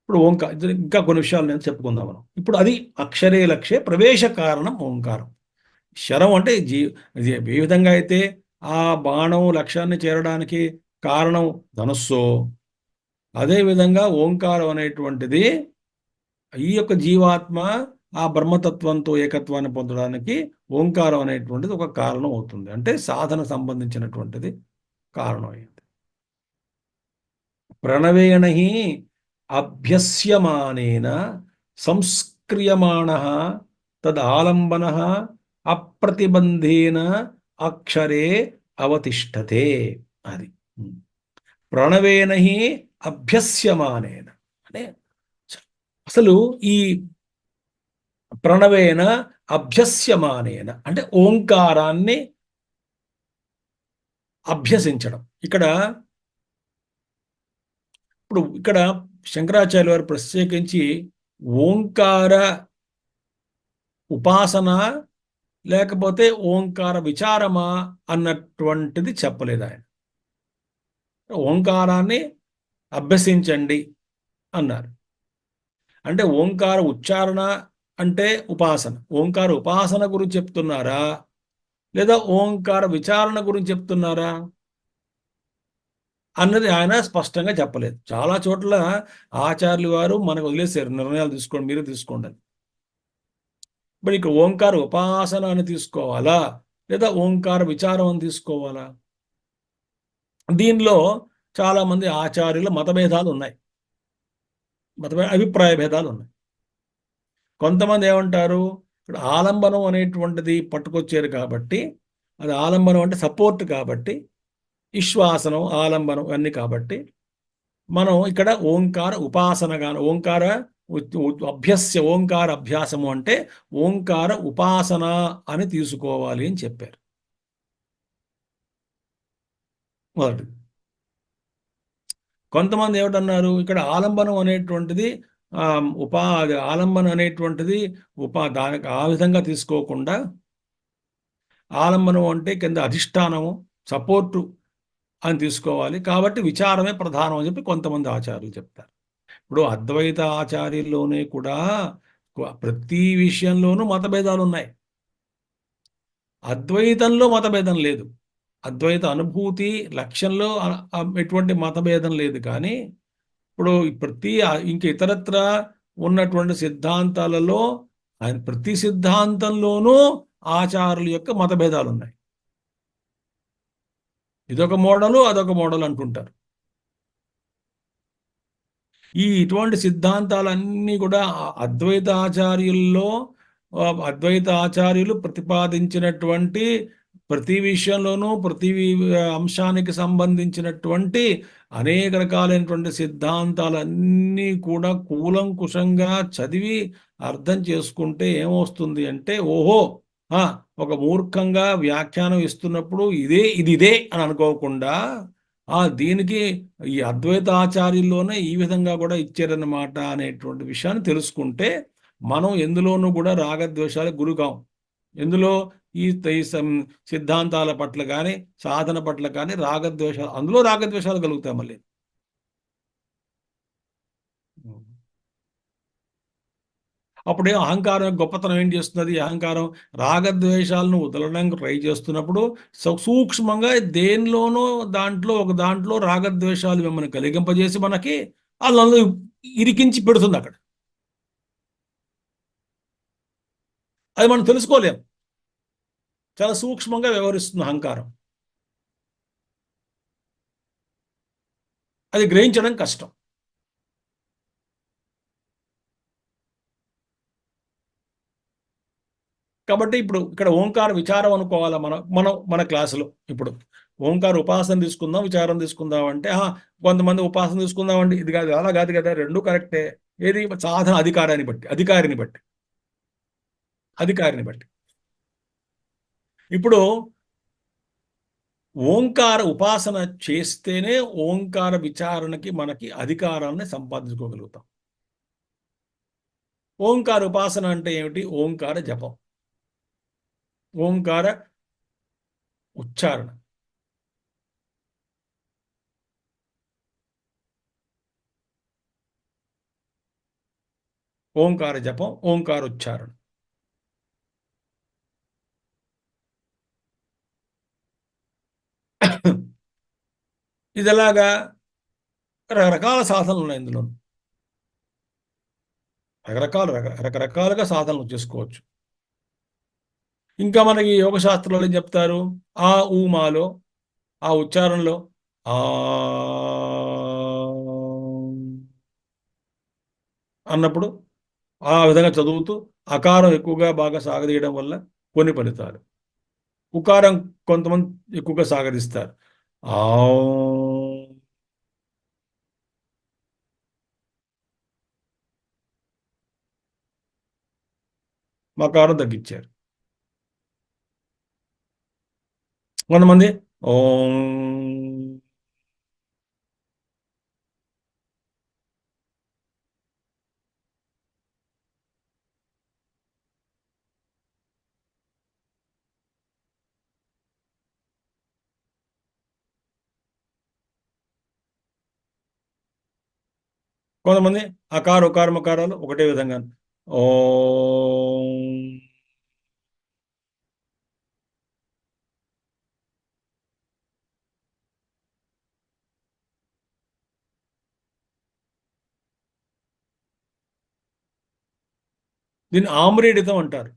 ఇప్పుడు ఇంకా కొన్ని విషయాలు నేను చెప్పుకుందాం మనం. ఇప్పుడు అది అక్షరే లక్ష్యే ప్రవేశ కారణం ఓంకారం. శరం అంటే ఏ విధంగా అయితే ఆ బాణం లక్ష్యాన్ని చేరడానికి కారణం ధనుస్సో, అదేవిధంగా ఓంకారం అనేటువంటిది ఈ యొక్క జీవాత్మ ఆ బ్రహ్మతత్వంతో ఏకత్వాన్ని పొందడానికి ఓంకారం అనేటువంటిది ఒక కారణం అవుతుంది. అంటే సాధన సంబంధించినటువంటిది కారణమైంది. ప్రణవేణ అభ్యస్యమానేన సంస్క్రియమాణ తదాలంబన అప్రతిబంధేన అక్షరే అవతిష్టతే. అది ప్రణవేన అభ్యస్యమానేన అంటే అసలు ఈ ప్రణవేన అభ్యస్యమానేన అంటే ఓంకారాన్ని అభ్యసించడం. ఇక్కడ శంకరాచార్య వారు ప్రత్యేకించి ఓంకార ఉపాసన లేకపోతే ఓంకార విచారమా అన్నటువంటిది చెప్పలేదు ఆయన. ఓంకారాన్ని అభ్యసించండి అన్నారు. అంటే ఓంకార ఉచ్చారణ అంటే ఉపాసన. ఓంకార ఉపాసన గురించి చెప్తున్నారా లేదా ఓంకార విచారణ గురించి చెప్తున్నారా అన్నది ఆయన స్పష్టంగా చెప్పలేదు. చాలా చోట్ల ఆచార్యులు వారు మనకు వదిలేశారు, నిర్ణయాలు తీసుకోండి, మీరే తీసుకోండి అని. మరి ఇక ఓంకార ఉపాసన అని తీసుకోవాలా లేదా ఓంకార విచారం అని తీసుకోవాలా? దీనిలో చాలా మంది ఆచార్యుల మతభేదాలు ఉన్నాయి, అభిప్రాయ భేదాలు ఉన్నాయి. కొంతమంది ఏమంటారు, ఇక్కడ ఆలంబనం అనేటువంటిది పట్టుకొచ్చారు కాబట్టి, అది ఆలంబనం అంటే సపోర్ట్ కాబట్టి, విశ్వాసనం ఆలంబనం అన్నీ కాబట్టి మనం ఇక్కడ ఓంకార ఉపాసనగా ఓంకార ఓంకార అభ్యాసము అంటే ఓంకార ఉపాసన అని తీసుకోవాలి అని చెప్పారు. మొదటిది. కొంతమంది ఏమిటన్నారు, ఇక్కడ ఆలంబనం అనేటువంటిది ఆ, ఆలంబనం అనేటువంటిది దానికి ఆ విధంగా తీసుకోకుండా, ఆలంబనం అంటే కింద అధిష్టానము, సపోర్టు అని తీసుకోవాలి. కాబట్టి విచారమే ప్రధానం అని చెప్పి కొంతమంది ఆచార్యులు చెప్తారు. ఇప్పుడు అద్వైత ఆచార్యుల్లోనే కూడా ప్రతి విషయంలోనూ మతభేదాలు ఉన్నాయి. అద్వైతంలో మతభేదం లేదు. అద్వైత అనుభూతి లక్ష్యంలో ఎటువంటి మతభేదం లేదు. కానీ ఇప్పుడు ఇంక ఇతరత్ర ఉన్నటువంటి సిద్ధాంతాలలో ప్రతి సిద్ధాంతంలోనూ ఆచారుల యొక్క మతభేదాలు ఉన్నాయి. ఇదొక మోడలు, అదొక మోడల్ అంటుంటారు. ఇటువంటి సిద్ధాంతాలన్నీ కూడా అద్వైత ఆచార్యుల్లో అద్వైత ఆచార్యులు ప్రతిపాదించినటువంటి ప్రతి విషయంలోనూ అంశానికి సంబంధించినటువంటి అనేక రకాలైనటువంటి సిద్ధాంతాలన్నీ కూడా కూలంకుషంగా చదివి అర్థం చేసుకుంటే ఏమొస్తుంది అంటే, ఓహో, ఆ, ఒక మూర్ఖంగా వ్యాఖ్యానం ఇస్తున్నప్పుడు ఇదే అని అనుకోకుండా, దీనికి ఈ అద్వైత ఆచార్యుల్లోనే ఈ విధంగా కూడా ఇచ్చారన్నమాట అనేటువంటి విషయాన్ని తెలుసుకుంటే మనం ఎందులోనూ కూడా రాగద్వేషాలకు గురికాం. ఎందులో ఈ సిద్ధాంతాల పట్ల కానీ సాధన పట్ల కానీ అందులో రాగద్వేషాలు కలుగుతాయి మళ్ళీ. అప్పుడే అహంకారం గొప్పతనం ఏం చేస్తున్నది? అహంకారం రాగద్వేషాలను వదలడానికి ట్రై చేస్తున్నప్పుడు సూక్ష్మంగా దేనిలోనో దాంట్లో రాగద్వేషాలు మిమ్మల్ని కలిగింపజేసి మనకి వాళ్ళందరూ ఇరికించి పెడుతుంది అక్కడ. అది మనం తెలుసుకోలేం. చాలా సూక్ష్మంగా వ్యవహరిస్తుంది అహంకారం. అది గ్రహించడం కష్టం. కాబట్టి ఇప్పుడు ఇక్కడ ఓంకార విచారం అనుకోవాలా మన క్లాసులో. ఇప్పుడు ఓంకార ఉపాసన తీసుకుందాం, విచారం తీసుకుందాం అంటే కొంతమంది ఉపాసన తీసుకుందామండి, ఇది కాదు, అలా కాదు కదా, రెండు కరెక్టే. ఏది? సాధన అధికారిని బట్టి. ఇప్పుడు ఓంకార ఉపాసన చేస్తేనే ఓంకార విచారణకి మనకి అధికారాన్ని సంపాదించుకోగలుగుతాం. ఓంకార ఉపాసన అంటే ఏమిటి? ఓంకార జపం, ఓంకార ఉచ్చారణ. ఓంకార జపం, ఓంకార ఉచ్చారణ. ఇది ఎలాగా? రకరకాల సాధనలు ఉన్నాయి ఇందులో. రకరకాలుగా సాధనలు చేసుకోవచ్చు. ఇంకా మనకి యోగ శాస్త్రంలో ఏం చెప్తారు? ఆ ఊమాలో, ఆ ఉచ్చారణలో ఆ అన్నప్పుడు ఆ విధంగా చదువుతూ అకారం ఎక్కువగా బాగా సాగదీయడం వల్ల కొన్ని ఫలితాలు, ఉకారం కొంతమంది ఎక్కువగా సాగదీస్తారు. ఆ మకారం తగ్గించారు. కొంతమంది ఓం, కొంతమంది అకార ఉకార మకారాలు ఒకటే విధంగా ఓం. దీన్ని ఆమ్రీడితం అంటారు.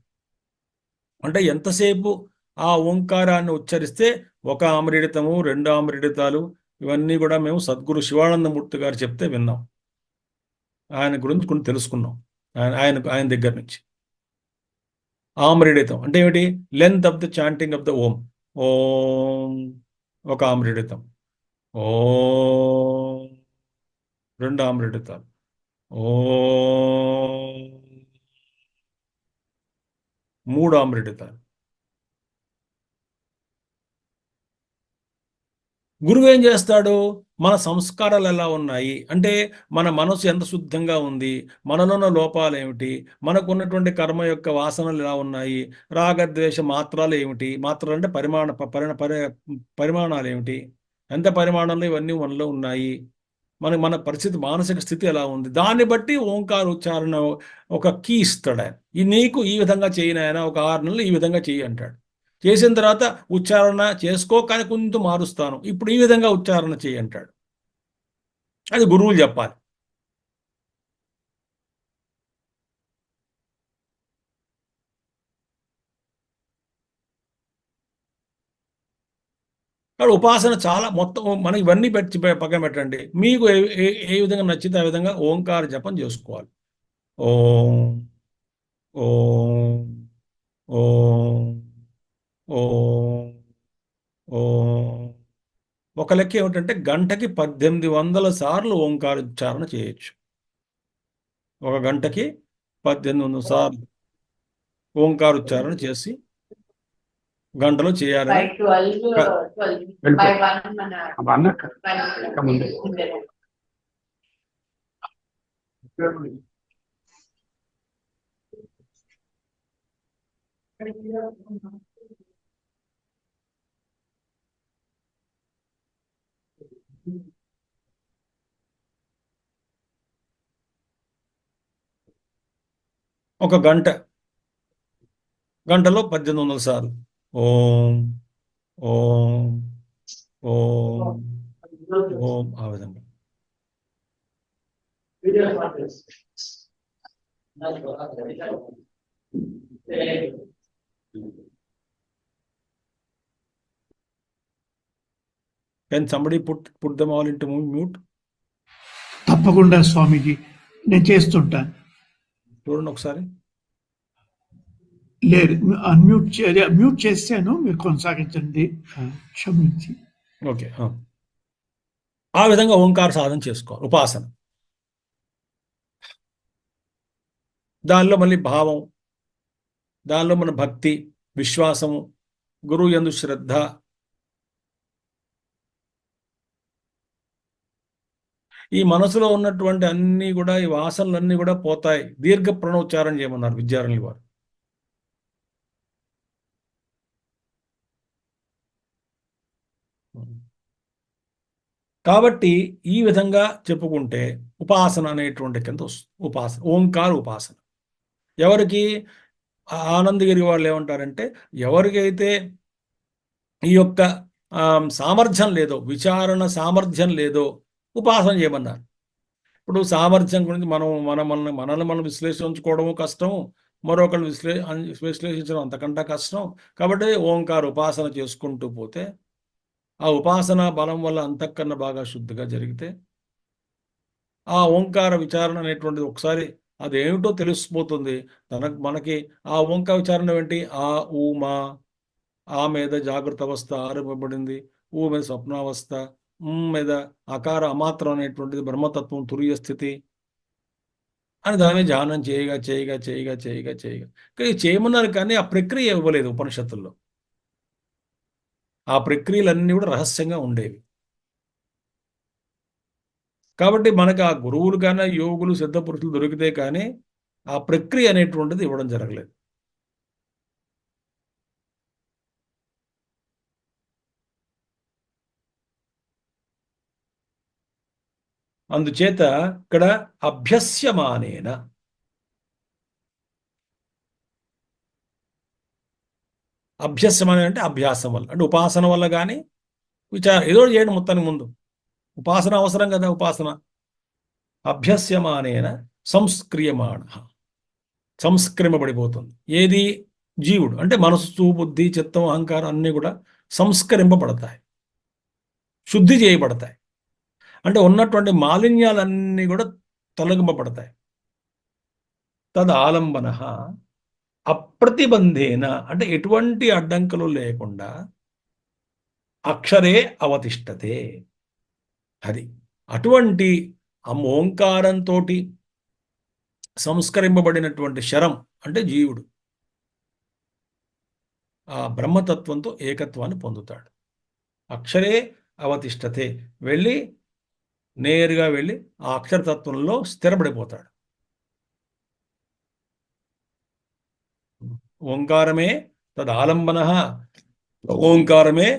అంటే ఎంతసేపు ఆ ఓంకారాన్ని ఉచ్చరిస్తే ఒక ఆమ్రీడితము, రెండు ఆమ్రీడితాలు, ఇవన్నీ కూడా మేము సద్గురు శివానందమూర్తి గారు చెప్తే విన్నాం. ఆయన గురించి కొన్ని తెలుసుకున్నాం ఆయన దగ్గర నుంచి. ఆమ్రీడితం అంటే ఏమిటి? Length of the chanting of the Om. Om ఒక ఆమ్రీడితం, ఓం రెండు ఆమ్రీడితాలు, ఓం మూడు ఆమ్రీడితాలు. గురువు ఏం చేస్తాడు? మన సంస్కారాలు ఎలా ఉన్నాయి, అంటే మన మనసు ఎంత శుద్ధంగా ఉంది, మనలో ఉన్న లోపాలు ఏమిటి, మనకు ఉన్నటువంటి కర్మ యొక్క వాసనలు ఎలా ఉన్నాయి, రాగద్వేష మాత్రాలు ఏమిటి, మాత్రాలు అంటే పరిమాణాలు ఏమిటి, ఎంత పరిమాణంలో ఇవన్నీ మనలో ఉన్నాయి, మన పరిస్థితి మానసిక స్థితి ఎలా ఉంది, దాన్ని బట్టి ఓంకార ఉచ్చారణ ఒక కీ ఇస్తాడు ఆయన. నీకు ఈ విధంగా చేయను ఆయన, ఒక 6 నెలలు ఈ విధంగా చెయ్యి అంటాడు. చేసిన తర్వాత ఉచ్చారణ చేసుకో, కానీ కొంచెం మారుస్తాను, ఇప్పుడు ఈ విధంగా ఉచ్చారణ చేయి అంటాడు. అది గురువులు చెప్పాలి. కాబట్టి ఉపాసన చాలా మొత్తం మనకి ఇవన్నీ పెట్టి పక్కన పెట్టండి. మీకు ఏ విధంగా నచ్చితే ఆ విధంగా ఓంకార జపం చేసుకోవాలి. ఓం ఓం ఓం ఓం ఓం. ఒక లెక్క ఏమిటంటే గంటకి 1800 సార్లు ఓంకార ఉచ్చారణ చేయొచ్చు. ఒక గంటకి 1800 సార్లు ఓంకార ఉచ్చారణ చేసి గంటలో చేయాలని ఒక గంటలో 1800 సార్లు ఓం ఓం ఓం ఓం ఆ విధంగా. Can somebody put them all into mute? తప్పకుండా స్వామీజీ, నేను చేస్తుంటాను. చూడండి ఒకసారి. లేదు, మ్యూట్ చేస్తాను, మీరు కొనసాగించండి, క్షమించి. ఓకే, ఆ విధంగా ఓంకార సాధన చేసుకోవాలి, ఉపాసన. దానిలో మళ్ళీ భావం, దానిలో మన భక్తి, విశ్వాసము, గురువు యందు శ్రద్ధ, ఈ మనసులో ఉన్నటువంటి అన్నీ కూడా, ఈ వాసనలన్నీ కూడా పోతాయి. దీర్ఘ ప్రణోచ్చారణ చేయమన్నారు విద్యారణ్యుల వారు. కాబట్టి ఈ విధంగా చెప్పుకుంటే ఉపాసన అనేటువంటి కింద వస్తుంది. ఉపాసన, ఓంకార ఉపాసన. ఎవరికి? ఆనందగిరి వాళ్ళు ఏమంటారంటే, ఎవరికైతే ఈ యొక్క సామర్థ్యం లేదో, విచారణ సామర్థ్యం లేదో ఉపాసన చేయమన్నారు. ఇప్పుడు సామర్థ్యం గురించి మనల్ని మనం విశ్లేషించుకోవడము కష్టం, మరొకళ్ళు విశ్లేషించడం అంతకంటే కష్టం. కాబట్టి ఓంకార ఉపాసన చేసుకుంటూ పోతే, ఆ ఉపాసన బలం వల్ల అంతఃకరణ బాగా శుద్ధిగా జరిగితే, ఆ ఓంకార విచారణ అనేటువంటిది ఒకసారి అదేమిటో తెలిసిపోతుంది. మనకి ఆ ఓంకార విచారణ ఏంటి? ఆ ఊ మా, ఆ మీద జాగృత అవస్థ ఆరంభపడింది, ఊ మీద స్వప్నావస్థ, మీద అకార అమాత్రం అనేటువంటిది బ్రహ్మతత్వం తురియ స్థితి అని దాని ధ్యానం చేయగా చేయగా చేయగా చేయగా చేయగా కానీ చేయమన్నారు, కానీ ఆ ప్రక్రియ ఇవ్వలేదు ఉపనిషత్తుల్లో. ఆ ప్రక్రియలన్నీ కూడా రహస్యంగా ఉండేవి. కాబట్టి మనకు ఆ గురువులు కానీ, యోగులు, సిద్ధపురుషులు దొరికితే కానీ ఆ ప్రక్రియ అనేటువంటిది ఇవ్వడం జరగలేదు. అందుచేత ఇక్కడ అభ్యస్యమానేన, అభ్యస్యమానే అంటే అభ్యాసం వల్ల, అంటే ఉపాసన వల్ల కానీ ఏదో చేయండి మొత్తానికి ముందు. ఉపాసన అవసరం కదా. ఉపాసన అభ్యస్యమానేన సంస్క్రియమాణ, సంస్కరింపబడిపోతుంది. ఏది? జీవుడు అంటే మనస్సు, బుద్ధి, చిత్తం, అహంకారం అన్నీ కూడా సంస్కరింపబడతాయి, శుద్ధి చేయబడతాయి. అంటే ఉన్నటువంటి మాలిన్యాలన్నీ కూడా తొలగింపబడతాయి. తదాలంబన అప్రతిబంధేన అంటే ఎటువంటి అడ్డంకులు లేకుండా అక్షరే అవతిష్టతే. అది అటువంటి ఓంకారంతో సంస్కరింపబడినటువంటి శరం అంటే జీవుడు ఆ బ్రహ్మతత్వంతో ఏకత్వాన్ని పొందుతాడు. అక్షరే అవతిష్టతే, వెళ్ళి నేరుగా వెళ్ళి ఆ అక్షరతత్వంలో స్థిరపడిపోతాడు. ఓంకారమే తదాలంబన, ఓంకారమే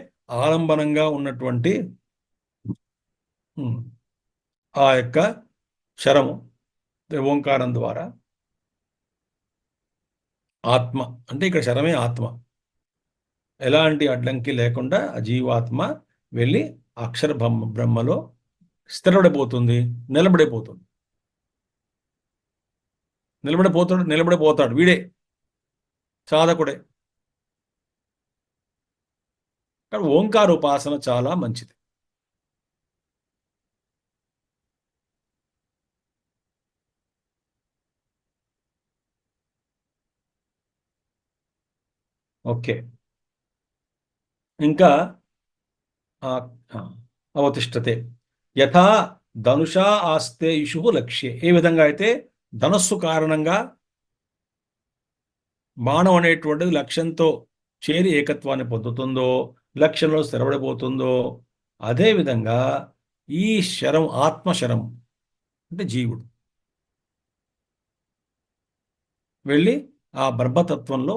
ఆలంబనంగా ఉన్నటువంటి ఆ యొక్క శరము, ఓంకారం ద్వారా ఆత్మ అంటే ఇక్కడ శరమే ఆత్మ, ఎలాంటి అడ్డంకి లేకుండా ఆ జీవాత్మ వెళ్ళి అక్షర బ్రహ్మలో స్థిరపడిపోతుంది, నిలబడిపోతుంది. నిలబడిపోతాడు వీడే సాధకుడే. కానీ ఓంకార ఉపాసన చాలా మంచిది. ఓకే, ఇంకా అవతిష్టతే యథా ధనుషా ఆస్తే ఇషు లక్ష్యే, ఏ విధంగా అయితే ధనస్సు కారణంగా బాణం అనేటువంటిది లక్ష్యంతో చేరి ఏకత్వాన్ని పొందుతుందో, లక్ష్యంలో స్థిరపడిపోతుందో, అదేవిధంగా ఈ శరం ఆత్మశరం అంటే జీవుడు వెళ్ళి ఆ బ్రహ్మతత్వంలో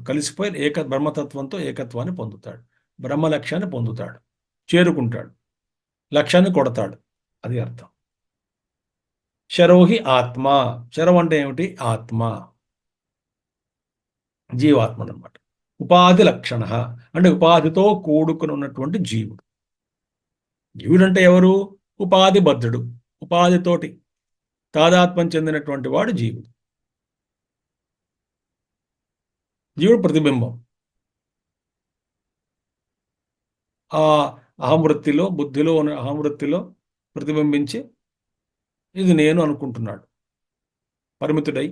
కలిసిపోయి బ్రహ్మతత్వంతో ఏకత్వాన్ని పొందుతాడు, బ్రహ్మ లక్ష్యాన్ని పొందుతాడు, చేరుకుంటాడు, లక్ష్యాన్ని కొడతాడు. అది అర్థం. శరోహి ఆత్మ, శరం అంటే ఏమిటి? ఆత్మ, జీవాత్మ అనమాట. ఉపాధి లక్షణ అంటే ఉపాధితో కూడుకుని ఉన్నటువంటి జీవుడు. జీవుడు అంటే ఎవరు? ఉపాధి బద్ధుడు, ఉపాధితోటి తాదాత్మ్యం చెందినటువంటి వాడు జీవుడు. జీవుడు ప్రతిబింబం. ఆ అహంవృత్తిలో, బుద్ధిలో ఉన్న అహంవృత్తిలో ప్రతిబింబించి ఇది నేను అనుకుంటున్నాడు పరిమితుడై.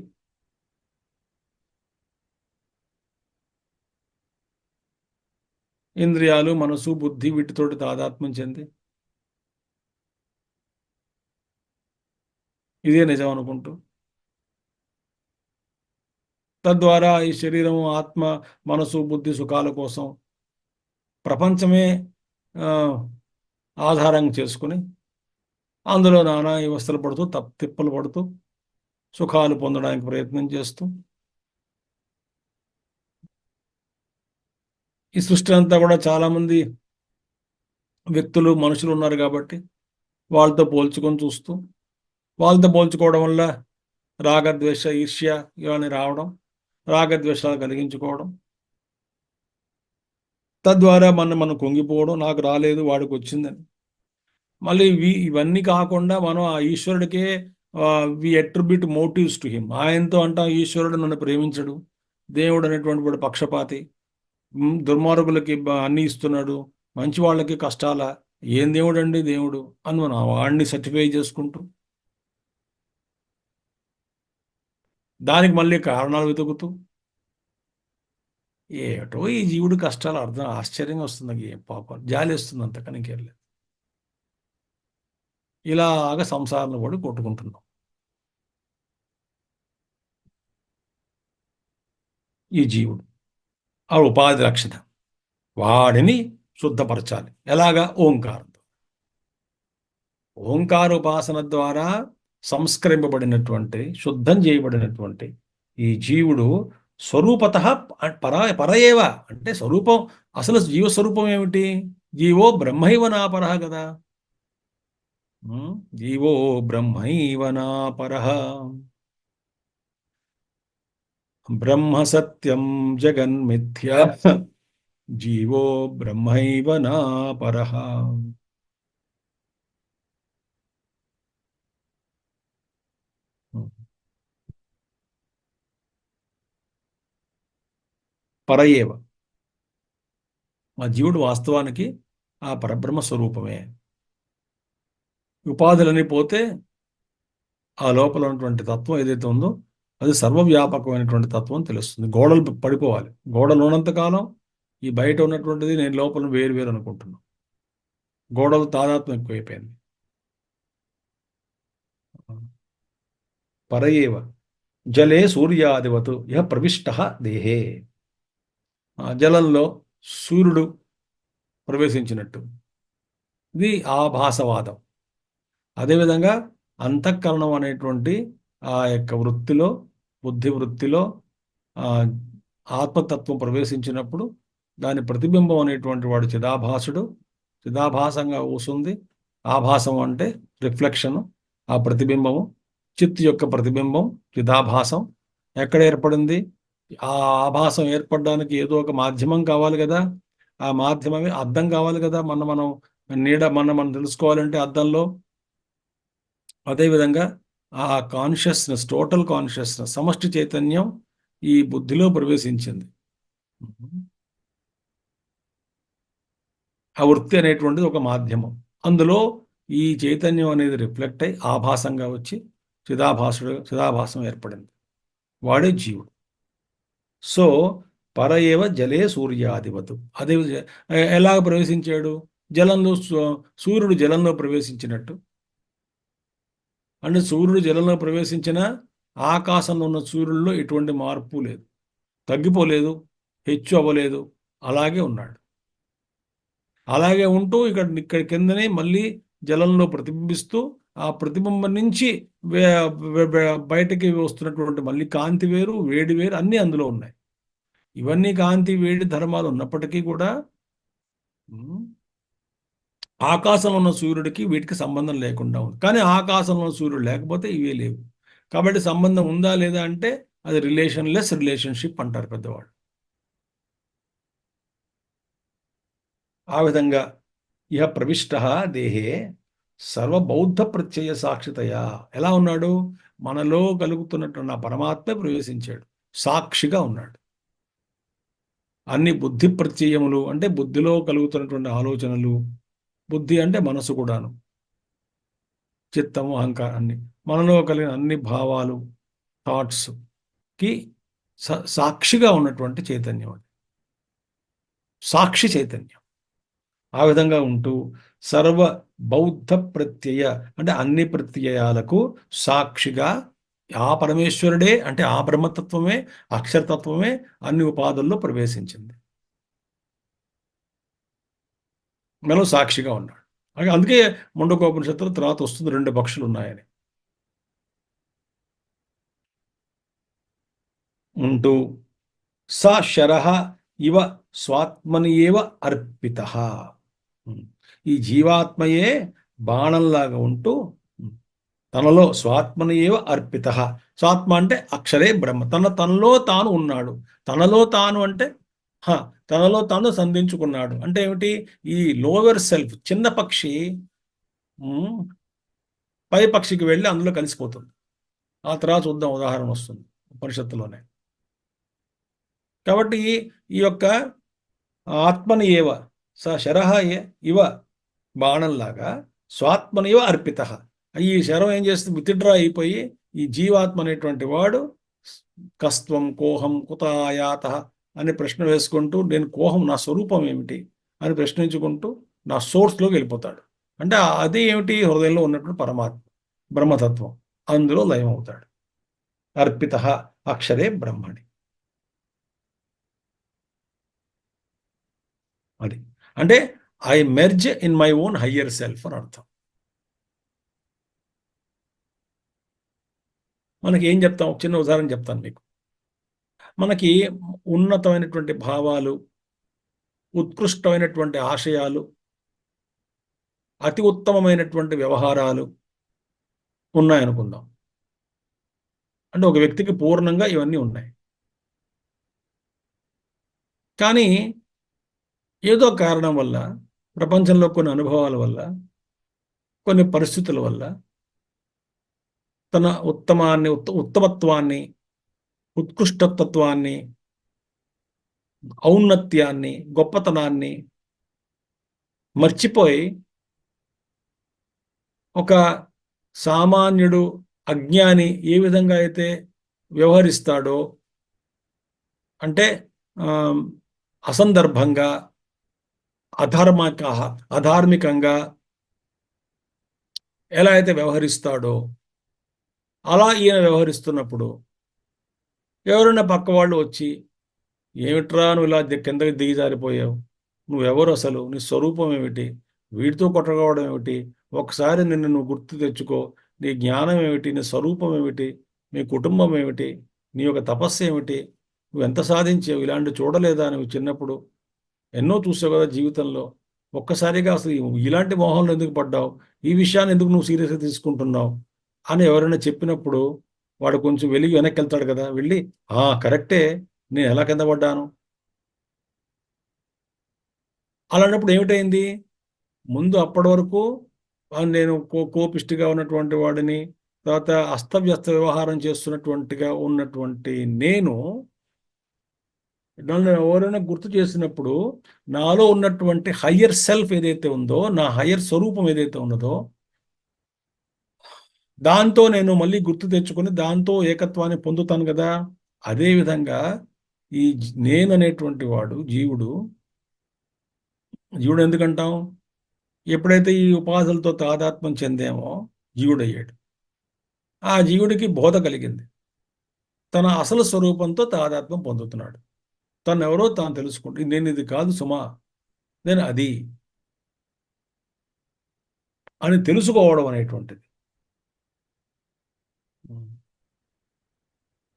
ఇంద్రియాలు, మనసు, బుద్ధి వీటితోటి తాదాత్మ్యం చెంది ఇదే నిజం అనుకుంటూ, తద్వారా ఈ శరీరం, ఆత్మ, మనసు, బుద్ధి సుఖాల కోసం ప్రపంచమే ఆధారంగా చేసుకుని అందులో నానా వ్యవస్థలు పడుతూ తిప్పలు పడుతూ సుఖాలు పొందడానికి ప్రయత్నం చేస్తూ ఈ సృష్టి అంతా కూడా చాలామంది వ్యక్తులు, మనుషులు ఉన్నారు కాబట్టి వాళ్ళతో పోల్చుకొని చూస్తూ, వాళ్ళతో పోల్చుకోవడం వల్ల రాగద్వేష, ఈర్ష్య ఇవన్నీ రావడం, రాగద్వేషాలు కలిగించుకోవడం, తద్వారా మనం కుంగిపోవడం, నాకు రాలేదు వాడికి వచ్చిందని. మళ్ళీ ఇవన్నీ కాకుండా మనం ఆ ఈశ్వరుడికే వి అట్రిబ్యూట్ మోటివ్స్ టు హిమ్. ఆయనతో అంటాం ఈశ్వరుడు నన్ను ప్రేమించడు, దేవుడు అనేటువంటి వాడు పక్షపాతి, దుర్మార్గులకి అన్ని ఇస్తున్నాడు, మంచి వాళ్ళకి కష్టాల, ఏం దేవుడు అండి దేవుడు అని మనం వాడిని సర్టిఫై చేసుకుంటూ దానికి మళ్ళీ కారణాలు వెతుకుతూ ఏటో ఈ జీవుడి కష్టాలు అర్థం ఆశ్చర్యంగా వస్తుంది. ఏం పాపం జాలి వస్తుంది, అంతకని ఇంకేర్లేదు. ఇలాగ సంసారంలో పడి కొట్టుకుంటున్నాం. ఈ జీవుడు ఆ ఉపాధి లక్షణ, వాడిని శుద్ధపరచాలి. ఎలాగా? ఓంకారంతో. ఓంకార ఉపాసన ద్వారా సంస్కరింపబడినటువంటి, శుద్ధం చేయబడినటువంటి ఈ జీవుడు స్వరూపత పరయేవ అంటే స్వరూపం, అసలు జీవస్వరూపం ఏమిటి? జీవో బ్రహ్మైవ నాపరః కదా. జీవో బ్రహ్మైవ నాపరః, బ్రహ్మ సత్యం జగన్మిథ్యా, జీవో బ్రహ్మైవ నాపరః. పరయేవ, ఆ జీవుడు వాస్తవానికి ఆ పరబ్రహ్మ స్వరూపమే. ఉపాధులన్నీ పోతే ఆ లోపల ఉన్నటువంటి తత్వం ఏదైతే ఉందో అది సర్వవ్యాపకమైనటువంటి తత్వం తెలుస్తుంది. గోడలు పడిపోవాలి. గోడలు ఉన్నంతకాలం ఈ బయట ఉన్నటువంటిది నేను లోపల వేరు వేరు అనుకుంటున్నాను. గోడలు తాదాత్మ్యం ఎక్కువైపోయింది. పరయేవ జలే సూర్యాదివతు ఇహ ప్రవిష్టః దేహే, జలంలో సూర్యుడు ప్రవేశించినట్టు ఇది ఆభాసవాదం. అదేవిధంగా అంతఃకరణం అనేటువంటి ఆ యొక్క వృత్తిలో, బుద్ధి వృత్తిలో ఆ ఆత్మతత్వం ప్రవేశించినప్పుడు దాని ప్రతిబింబం అనేటువంటి వాడు చిదాభాసుడు. చిదాభాసంగా వస్తుంది. ఆభాసం అంటే రిఫ్లెక్షను, ఆ ప్రతిబింబము. చిత్ యొక్క ప్రతిబింబం చిదాభాసం ఎక్కడ ఏర్పడింది? ఆ ఆభాసం ఏర్పడడానికి ఏదో ఒక మాధ్యమం కావాలి కదా. ఆ మాధ్యమమే అద్దం కావాలి కదా. మనం నీడ మనం తెలుసుకోవాలంటే అద్దంలో. అదేవిధంగా ఆ కాన్షియస్నెస్, టోటల్ కాన్షియస్నెస్, సమష్టి చైతన్యం ఈ బుద్ధిలో ప్రవేశించింది. ఆ వృత్తి అనేటువంటిది ఒక మాధ్యమం. అందులో ఈ చైతన్యం అనేది రిఫ్లెక్ట్ అయి ఆభాసంగా వచ్చి చిదాభాసం ఏర్పడింది. వాడే జీవుడు. సో పర ఏవ జలే సూర్యాధిపతు. అదే ఎలా ప్రవేశించాడు? జలంలో, సూర్యుడు జలంలో ప్రవేశించినట్టు. అంటే సూర్యుడు జలంలో ప్రవేశించిన ఆకాశంలో ఉన్న సూర్యుల్లో ఎటువంటి మార్పు లేదు, తగ్గిపోలేదు, హెచ్చు అవ్వలేదు, అలాగే ఉన్నాడు. అలాగే ఉంటూ ఇక్కడ కిందనే మళ్ళీ జలంలో ప్రతిబింబిస్తూ ఆ ప్రతిబింబం నుంచి బయటకి వస్తున్నటువంటి మళ్ళీ కాంతి వేరు, వేడి వేరు, అన్నీ అందులో ఉన్నాయి. ఇవన్నీ కాంతి వేడి ధర్మాలు ఉన్నప్పటికీ కూడా ఆకాశంలో ఉన్న సూర్యుడికి వీటికి సంబంధం లేకుండా ఉంది. కానీ ఆకాశంలో ఉన్న సూర్యుడు లేకపోతే ఇవే లేవు. కాబట్టి సంబంధం ఉందా లేదా అంటే అది రిలేషన్లెస్ రిలేషన్షిప్ అంటారు పెద్దవాళ్ళు. ఆ విధంగా ఇహ ప్రవిష్ట దేహే సర్వబౌద్ధ ప్రత్యయ సాక్షితయా. ఎలా ఉన్నాడు? మనలో కలుగుతున్నటువంటి ఆ పరమాత్మ ప్రవేశించాడు, సాక్షిగా ఉన్నాడు. అన్ని బుద్ధి ప్రత్యయములు అంటే బుద్ధిలో కలుగుతున్నటువంటి ఆలోచనలు, బుద్ధి అంటే మనసు కూడాను, చిత్తము, అహంకారాన్ని, మనలో కలిగిన అన్ని భావాలు, థాట్స్కి సాక్షిగా ఉన్నటువంటి చైతన్యం అది, సాక్షి చైతన్యం. ఆ విధంగా ఉంటూ సర్వ బౌద్ధ ప్రత్యయ అంటే అన్ని ప్రత్యయాలకు సాక్షిగా ఆ పరమేశ్వరుడే, అంటే ఆ బ్రహ్మతత్వమే, అక్షరతత్వమే అన్ని ఉపాధుల్లో ప్రవేశించింది, మనలో సాక్షిగా ఉన్నాడు. అందుకే ముండకోపనిషత్తులో తర్వాత వస్తుంది 2 పక్షులు ఉన్నాయని. ఉంటూ స శరః ఇవ స్వాత్మని ఏవ అర్పిత. ఈ జీవాత్మయే బాణంలాగా ఉంటూ తనలో స్వాత్మని ఏవ అర్పిత. స్వాత్మ అంటే అక్షరే బ్రహ్మ, తనలో తాను ఉన్నాడు. తనలో తాను అంటే తనలో తాను సంధించుకున్నాడు. అంటే ఏమిటి? ఈ లోవర్ సెల్ఫ్, చిన్న పక్షి పై పక్షికి వెళ్ళి అందులో కలిసిపోతుంది. ఆ తర్వాత చూద్దాం, ఉదాహరణ వస్తుంది ఉపనిషత్తులోనే. కాబట్టి ఈ యొక్క ఆత్మని ఏవ స శరః ఇవ బాణంలాగా స్వాత్మని ఏవ అర్పిత. ఈ శరం ఏం చేస్తుంది? విత్డ్రా అయిపోయి ఈ జీవాత్మ అనేటువంటి వాడు కస్త్వం కోహం కుత ఆయాత అని ప్రశ్న వేసుకుంటూ, నేను కోహం, నా స్వరూపం ఏమిటి అని ప్రశ్నించుకుంటూ నా సోర్స్లోకి వెళ్ళిపోతాడు. అంటే అదే ఏమిటి? హృదయంలో ఉన్నటువంటి పరమాత్మ, బ్రహ్మతత్వం, అందులో లయమవుతాడు. అర్పిత అక్షరే బ్రహ్మణి. అది అంటే I merge in my own higher self అని అర్థం. మనకి ఏం చెప్తాం? చిన్న ఉదాహరణ చెప్తాను మీకు. మనకి ఉన్నతమైనటువంటి భావాలు, ఉత్కృష్టమైనటువంటి ఆశయాలు, అతి ఉత్తమమైనటువంటి వ్యవహారాలు ఉన్నాయనుకుందాం. అంటే ఒక వ్యక్తికి పూర్ణంగా ఇవన్నీ ఉన్నాయి. కానీ ఏదో కారణం వల్ల, ప్రపంచంలో కొన్ని అనుభవాల వల్ల, కొన్ని పరిస్థితుల వల్ల తన ఉత్తమత్వాన్ని, ఉత్కృష్టత్వాన్ని, ఔన్నత్యాన్ని, గొప్పతనాన్ని మర్చిపోయి ఒక సామాన్యుడు, అజ్ఞాని ఏ విధంగా అయితే వ్యవహరిస్తాడో, అంటే అసందర్భంగా, అధార్మికంగా ఎలా అయితే వ్యవహరిస్తాడో అలా ఈయన వ్యవహరిస్తున్నప్పుడు ఎవరైనా పక్క వాళ్ళు వచ్చి, ఏమిట్రా నువ్వు ఇలా కిందకి దిగిజారిపోయావు, నువ్వెవరు, అసలు నీ స్వరూపం ఏమిటి, వీటితో కొట్టకపోవడం ఏమిటి? ఒకసారి నిన్ను నువ్వు గుర్తు తెచ్చుకో. నీ జ్ఞానం ఏమిటి? నీ స్వరూపం ఏమిటి? నీ కుటుంబం ఏమిటి? నీ యొక్క తపస్సు ఏమిటి? నువ్వు ఎంత సాధించావు? ఇలాంటి చూడలేదా నువ్వు చిన్నప్పుడు? ఎన్నో చూసావు కదా జీవితంలో. ఒక్కసారిగా అసలు ఇలాంటి మోహంలో ఎందుకు పడ్డావు? ఈ విషయాన్ని ఎందుకు నువ్వు సీరియస్గా తీసుకుంటున్నావు అని ఎవరైనా చెప్పినప్పుడు వాడు కొంచెం వెలిగి వెనక్కి వెళ్తాడు కదా, వెళ్ళి కరెక్టే, నేను ఎలా కింద పడ్డాను. అలాంటప్పుడు ఏమిటైంది? ముందు అప్పటి వరకు నేను కోపిష్టిగా ఉన్నటువంటి వాడిని, తర్వాత అస్తవ్యస్త వ్యవహారం చేస్తున్నటువంటిగా ఉన్నటువంటి నేను, నన్ను ఎవరైనా గుర్తు చేసినప్పుడు నాలో ఉన్నటువంటి హయ్యర్ సెల్ఫ్ ఏదైతే ఉందో, నా హయ్యర్ స్వరూపం ఏదైతే ఉన్నదో, దాంతో నేను మళ్ళీ గుర్తు తెచ్చుకొని దాంతో ఏకత్వాన్ని పొందుతాను కదా. అదేవిధంగా ఈ నేను అనేటువంటి వాడు జీవుడు ఎందుకంటాం? ఎప్పుడైతే ఈ ఉపాధులతో తాదాత్మ్యం చెందేమో జీవుడయ్యాడు. ఆ జీవుడికి బోధ కలిగింది, తన అసలు స్వరూపంతో తాదాత్మ్యం పొందుతున్నాడు. తను ఎవరో తాను తెలుసుకుంటు, నేను ఇది కాదు సుమా, నేను అది అని తెలుసుకోవడం అనేటువంటిది.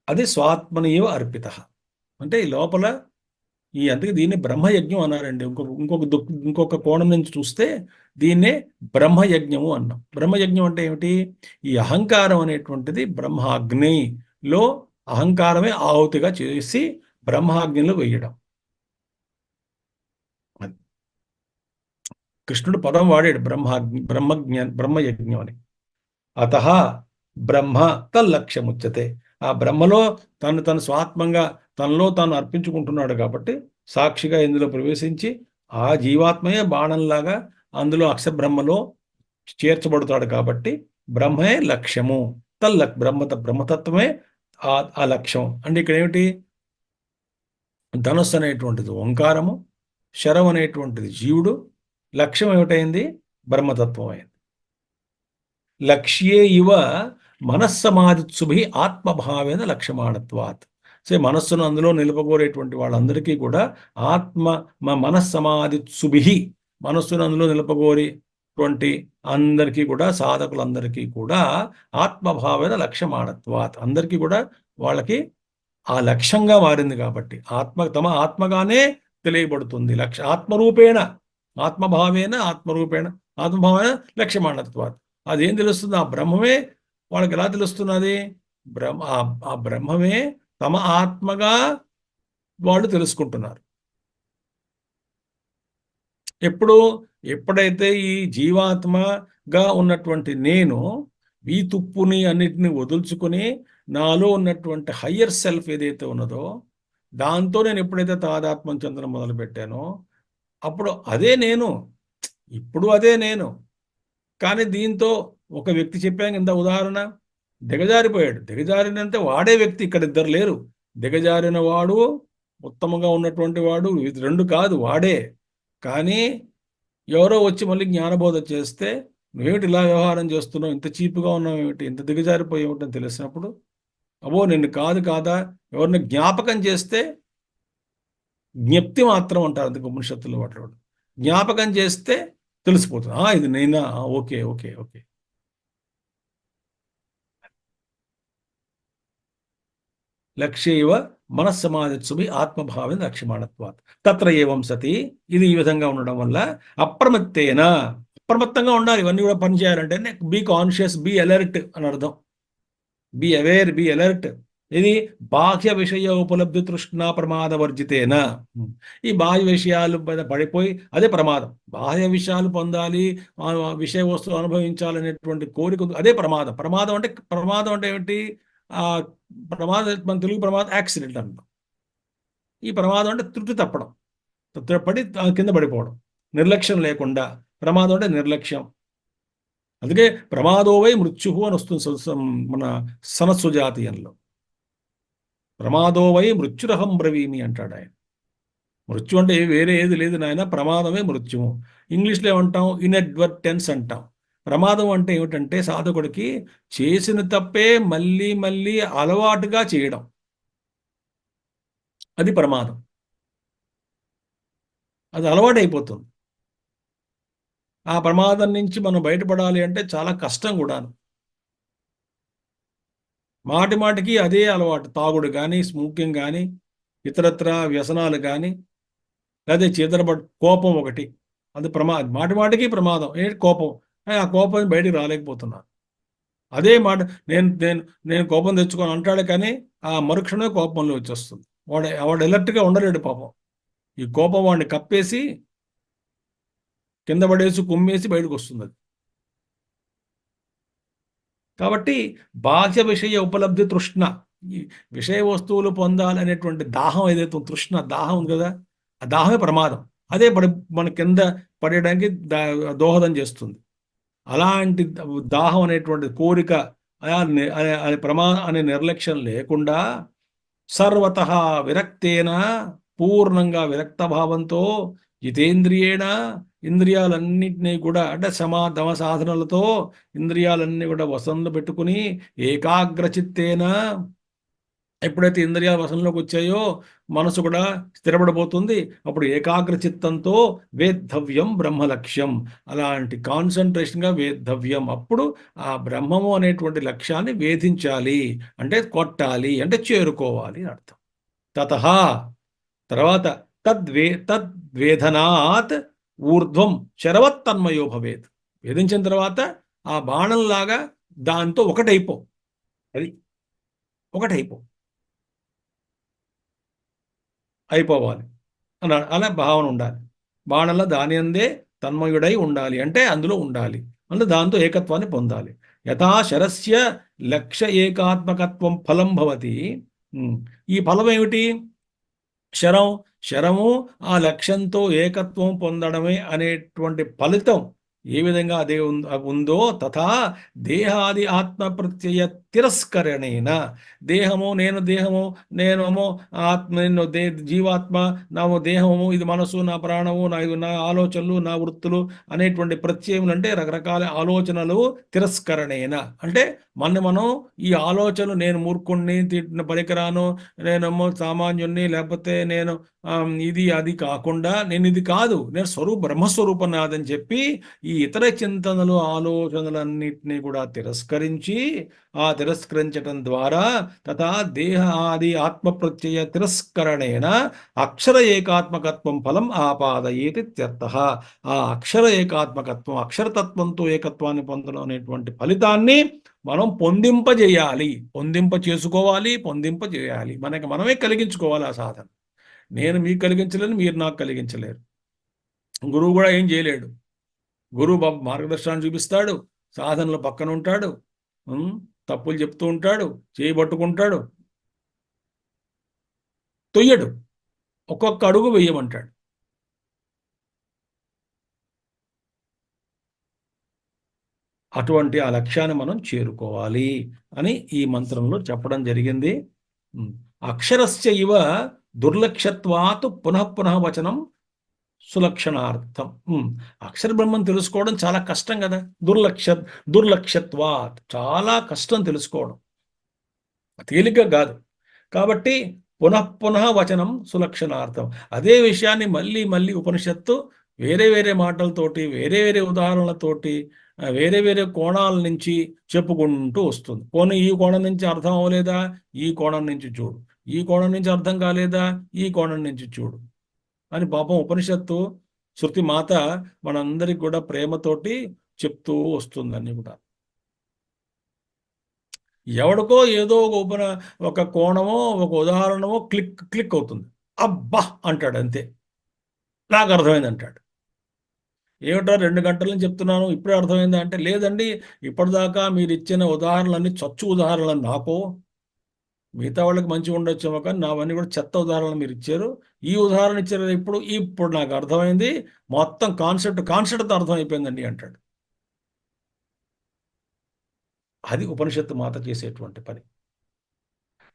అది స్వాత్మనీయవ అర్పిత. అంటే ఈ లోపల అందుకే దీన్ని బ్రహ్మయజ్ఞం అన్నారండి. ఇంకొక కోణం నుంచి చూస్తే దీన్నే బ్రహ్మయజ్ఞము అన్నాం. బ్రహ్మయజ్ఞం అంటే ఏమిటి? ఈ అహంకారం అనేటువంటిది బ్రహ్మాగ్నిలో అహంకారమే ఆహుతిగా చేసి బ్రహ్మాగ్నిలో వేయడం. కృష్ణుడు పదం వాడాడు బ్రహ్మయజ్ఞం అని. అత బ్రహ్మ తల్లక్ష్యముచ్యతే. ఆ బ్రహ్మలో తను స్వాత్మంగా తనలో తాను అర్పించుకుంటున్నాడు కాబట్టి సాక్షిగా ఇందులో ప్రవేశించి ఆ జీవాత్మయే బాణంలాగా అందులో అక్షబ్రహ్మలో చేర్చబడతాడు కాబట్టి బ్రహ్మే లక్ష్యము. బ్రహ్మతత్వమే ఆ లక్ష్యం. అంటే ఇక్కడ ఏమిటి? ధనుస్సు అనేటువంటిది ఓంకారము, శరం అనేటువంటిది జీవుడు, లక్ష్యం ఏమిటైంది? బ్రహ్మతత్వం అయింది. లక్ష్యే ఇవ మనస్సమాధిత్సుభి ఆత్మభావేన లక్ష్యమాణత్వాత్. మనస్సును అందులో నిలుపగోరేటువంటి వాళ్ళందరికీ కూడా మనస్సమాధిత్సుభి, మనస్సును అందులో నిలుపగోరేటువంటి అందరికీ కూడా, సాధకులందరికీ కూడా ఆత్మభావేన లక్ష్యమాణత్వాత్, అందరికీ కూడా వాళ్ళకి ఆ లక్ష్యంగా మారింది కాబట్టి తమ ఆత్మగానే తెలియబడుతుంది. ఆత్మరూపేణ ఆత్మభావేన లక్ష్యమాణత్వాత్. అదేం తెలుస్తుంది? ఆ బ్రహ్మమే వాళ్ళకి ఎలా తెలుస్తున్నది? ఆ బ్రహ్మమే తమ ఆత్మగా వాళ్ళు తెలుసుకుంటున్నారు. ఎప్పుడైతే ఈ జీవాత్మగా ఉన్నటువంటి నేను ఈ తుప్పుని అన్నిటిని వదుల్చుకుని నాలో ఉన్నటువంటి హయ్యర్ సెల్ఫ్ ఏదైతే ఉన్నదో దాంతో నేను ఎప్పుడైతే తాదాత్మ్యం చెందడం మొదలుపెట్టానో అప్పుడు అదే నేను, ఇప్పుడు అదే నేను. కానీ దీంతో ఒక వ్యక్తి చెప్పాను ఇంత ఉదాహరణ, దిగజారిపోయాడు. దిగజారినంటే వాడే వ్యక్తి, ఇక్కడ ఇద్దరు లేరు. దిగజారిన వాడు, ఉత్తమంగా ఉన్నటువంటి వాడు, ఇది రెండు కాదు, వాడే. కానీ ఎవరో వచ్చి మళ్ళీ జ్ఞానబోధ చేస్తే నువ్వేమిటి ఇలా వ్యవహారం చేస్తున్నావు, ఇంత చీపుగా ఉన్నావు ఏమిటి, ఇంత దిగజారిపోయి ఏమిటని తెలిసినప్పుడు, అబ్బో నిన్ను కాదా ఎవరిని జ్ఞాపకం చేస్తే, జ్ఞప్తి మాత్రం అంటారు అందుకు ఉపనిషత్తులు వాటిలో, జ్ఞాపకం చేస్తే తెలిసిపోతుంది, ఇది నేనా, ఓకే ఓకే ఓకే. లక్ష్యైవ మనస్సమాధిత్సుభి ఆత్మభావేన లక్ష్యమాణత్వాత్ తత్ర ఏవం సతి. ఇది ఈ విధంగా ఉండడం వల్ల అప్రమత్తంగా ఉండాలి. ఇవన్నీ కూడా పనిచేయాలంటే బీ కాన్షియస్, బీ అలర్ట్ అని అర్థం. Be aware, be alert. ఇది బాహ్య విషయ ఉపలబ్ధి తృష్ణ ప్రమాద వర్జితేన. ఈ బాహ్య విషయాలు పడిపోయి అదే ప్రమాదం. బాహ్య విషయాలు పొందాలి, విషయ వస్తువులు అనుభవించాలనేటువంటి కోరిక, అదే ప్రమాదం. ప్రమాదం అంటే ఏమిటి? మన తెలుగు ప్రమాదం యాక్సిడెంట్ అంటాం. ఈ ప్రమాదం అంటే త్రుటి తప్పడం, పడి కింద పడిపోవడం, నిర్లక్ష్యం లేకుండా. ప్రమాదం అంటే నిర్లక్ష్యం. అందుకే ప్రమాదోవై మృత్యు అని వస్తుంది మన సనస్సు జాతీయంలో. ప్రమాదోవై మృత్యురహం బ్రవీమి అంటాడు ఆయన. మృత్యు అంటే వేరే ఏది లేదు నాయన, ప్రమాదమే మృత్యువు. ఇంగ్లీష్లో ఏమంటాం? ఇన్అడ్వర్టెన్స్ అంటాం. ప్రమాదం అంటే ఏమిటంటే సాధకుడికి చేసిన తప్పే మళ్ళీ మళ్ళీ అలవాటుగా చేయడం, అది ప్రమాదం. అది అలవాటు అయిపోతుంది. ఆ ప్రమాదం నుంచి మనం బయటపడాలి అంటే చాలా కష్టం కూడాను. మాటి మాటికి అదే అలవాటు, తాగుడు కానీ, స్మోకింగ్ కానీ, ఇతరత్ర వ్యసనాలు కానీ, అదే కోపం ఒకటి, అది మాటి మాటికి ప్రమాదం. ఏంటి కోపం? ఆ కోపం బయటికి రాలేకపోతున్నాను. అదే మాట, నేను నేను నేను కోపం తెచ్చుకొని అంటాడు, కానీ ఆ మరుక్షణమే కోపంలో వచ్చేస్తుంది. వాడు ఎలర్ట్గా ఉండలేడు పాపం. ఈ కోపం వాడిని కప్పేసి కింద పడేసి కుమ్మేసి బయటకు వస్తుంది అది. కాబట్టి బాహ్య విషయ ఉపలబ్ధి తృష్ణ, ఈ విషయ వస్తువులు పొందాలనేటువంటి దాహం ఏదైతే తృష్ణ దాహం ఉంది కదా, ఆ దాహమే ప్రమాదం. అదే మన కింద పడేయడానికి దోహదం చేస్తుంది. అలాంటి దాహం అనేటువంటి కోరిక అనే నిర్లక్ష్యం లేకుండా సర్వత విరక్తేన, పూర్ణంగా విరక్త భావంతో, జితేంద్రియేణ, ఇంద్రియాలన్నింటినీ కూడా అంటే దమ సాధనలతో ఇంద్రియాలన్నీ కూడా వశంలో పెట్టుకుని, ఏకాగ్రచిత్తేన, ఎప్పుడైతే ఇంద్రియాల వశంలోకి వచ్చాయో మనసు కూడా స్థిరపడిపోతుంది. అప్పుడు ఏకాగ్ర చిత్తంతో వేద్ధవ్యం బ్రహ్మలక్ష్యం, అలాంటి కాన్సన్ట్రేషన్గా వేద్ధవ్యం. అప్పుడు ఆ బ్రహ్మము అనేటువంటి లక్ష్యాన్ని వేధించాలి, అంటే కొట్టాలి, అంటే చేరుకోవాలి అని అర్థం. తతః, తర్వాత తద్వేధనాత్ ఊర్ధ్వం శరవత్తన్మయో భవేత్. వేధించిన తర్వాత ఆ బాణంలాగా దాంతో ఒకటైపో, అది ఒకటైపో అయిపోవాలి అన్నాడు. అలా భావన ఉండాలి. బాణంలో దాని అందే తన్మయుడై ఉండాలి, అంటే అందులో ఉండాలి, అంటే దాంతో ఏకత్వాన్ని పొందాలి. యథా శరస్య లక్ష్య ఏకాత్మకత్వం ఫలం భవతి. ఈ ఫలం ఏమిటి? శరము ఆ లక్ష్యంతో ఏకత్వం పొందడమే అనేటువంటి ఫలితం ఏ విధంగా అదే ఉందో, తథా దేహాది ఆత్మ ప్రత్యయ తిరస్కరణేన, దేహము నేనేమో ఆత్మ, నేను జీవాత్మ, నా దేహము ఇది మనసు, నా ప్రాణము, నా ఆలోచనలు, నా వృత్తులు అనేటువంటి ప్రత్యయములు, అంటే రకరకాల ఆలోచనలు, తిరస్కరణేన అంటే మనం ఈ ఆలోచనలు, నేను మూర్ఖుణ్ణి, పనికిరాను, నేనేమో సామాన్యుణ్ణి, లేకపోతే నేను ఇది అది కాకుండా, నేను ఇది కాదు, నేను బ్రహ్మస్వరూపం నాదని చెప్పి ఈ ఇతర చింతనలు, ఆలోచనలన్నింటినీ కూడా తిరస్కరించి, ఆ తిరస్కరించటం ద్వారా తథా దేహ ఆది ఆత్మ ప్రత్యయ తిరస్కరణేన అక్షర ఏకాత్మకత్వం ఫలం ఆపాదయేతి త్యర్థః. ఆ అక్షర ఏకాత్మకత్వం, అక్షరతత్వంతో ఏకత్వాన్ని పొందడం అనేటువంటి ఫలితాన్ని మనం పొందింపజేయాలి, పొందింపజేయాలి. మనమే కలిగించుకోవాలి ఆ సాధన. నేను మీకు కలిగించలేను, మీరు నాకు కలిగించలేరు. గురువు కూడా ఏం చేయలేడు. గురువు మార్గదర్శనాన్ని చూపిస్తాడు, సాధనలు పక్కన ఉంటాడు, తప్పులు చెప్తూ ఉంటాడు, చేయబట్టుకుంటాడు, తొయ్యడు, ఒక్కొక్క అడుగు వెయ్యమంటాడు. అటువంటి ఆ లక్ష్యాన్ని మనం చేరుకోవాలి అని ఈ మంత్రంలో చెప్పడం జరిగింది. అక్షరస్య ఇవ దుర్లక్ష్యత్వాత్ పునః వచనం సులక్షణార్థం. అక్షర బ్రహ్మం తెలుసుకోవడం చాలా కష్టం కదా. దుర్లక్ష్యత్వాత్ చాలా కష్టం తెలుసుకోవడం, తేలిక కాదు. కాబట్టి పునః వచనం సులక్షణార్థం. అదే విషయాన్ని మళ్ళీ మళ్ళీ ఉపనిషత్తు వేరే వేరే మాటలతోటి, వేరే వేరే ఉదాహరణలతోటి, వేరే వేరే కోణాల నుంచి చెప్పుకుంటూ వస్తుంది. పోనీ ఈ కోణం నుంచి అర్థం అవ్వలేదా, ఈ కోణం నుంచి చూడు, ఈ కోణం నుంచి అర్థం కాలేదా, ఈ కోణం నుంచి చూడు అని పాపం ఉపనిషత్తు శృతి మాత మనందరికి కూడా ప్రేమతోటి చెప్తూ వస్తుందని కూడా. ఎవడికో ఏదో ఒక కోణమో, ఒక ఉదాహరణమో క్లిక్ అవుతుంది, అబ్బా అంటాడు, అంతే, నాకు అర్థమైంది అంటాడు. ఏమిటో 2 గంటల నుంచి చెప్తున్నాను, ఇప్పుడే అర్థమైందా అంటే, లేదండి, ఇప్పటిదాకా మీరు ఇచ్చిన ఉదాహరణలన్నీ చచ్చు ఉదాహరణలు, నాకు మిగతా వాళ్ళకి మంచిగా ఉండొచ్చేమో, కానీ నావన్నీ కూడా చెత్త ఉదాహరణలు మీరు ఇచ్చారు. ఈ ఉదాహరణ ఇచ్చారు ఇప్పుడు నాకు అర్థమైంది, మొత్తం కాన్సెప్ట్తో అర్థమైపోయిందండి అంటాడు. అది ఉపనిషత్తు మాత చేసేటువంటి పని.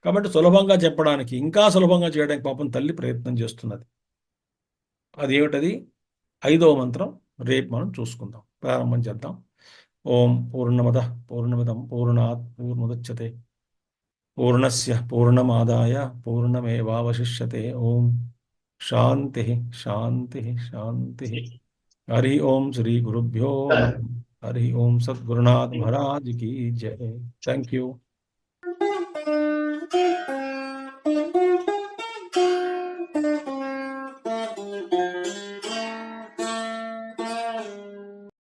కాబట్టి సులభంగా చెప్పడానికి, ఇంకా సులభంగా చేయడానికి పాపం తల్లి ప్రయత్నం చేస్తున్నది. అది ఏమిటది? 5వ మంత్రం రేపు మనం చూసుకుందాం, ప్రారంభం చేద్దాం. ఓం పూర్ణమద పూర్ణమిదం పూర్ణాత్ పూర్ణముదచ్యతే పూర్ణస్య పూర్ణమాదాయ పూర్ణమేవావశిష్యతే. ఓం శాంతి శాంతి శాంతి. हरि ओम श्री गुरुभ्यो नमः। हरि ओम सद्गुरुनाथ महाराज की जय। Thank you.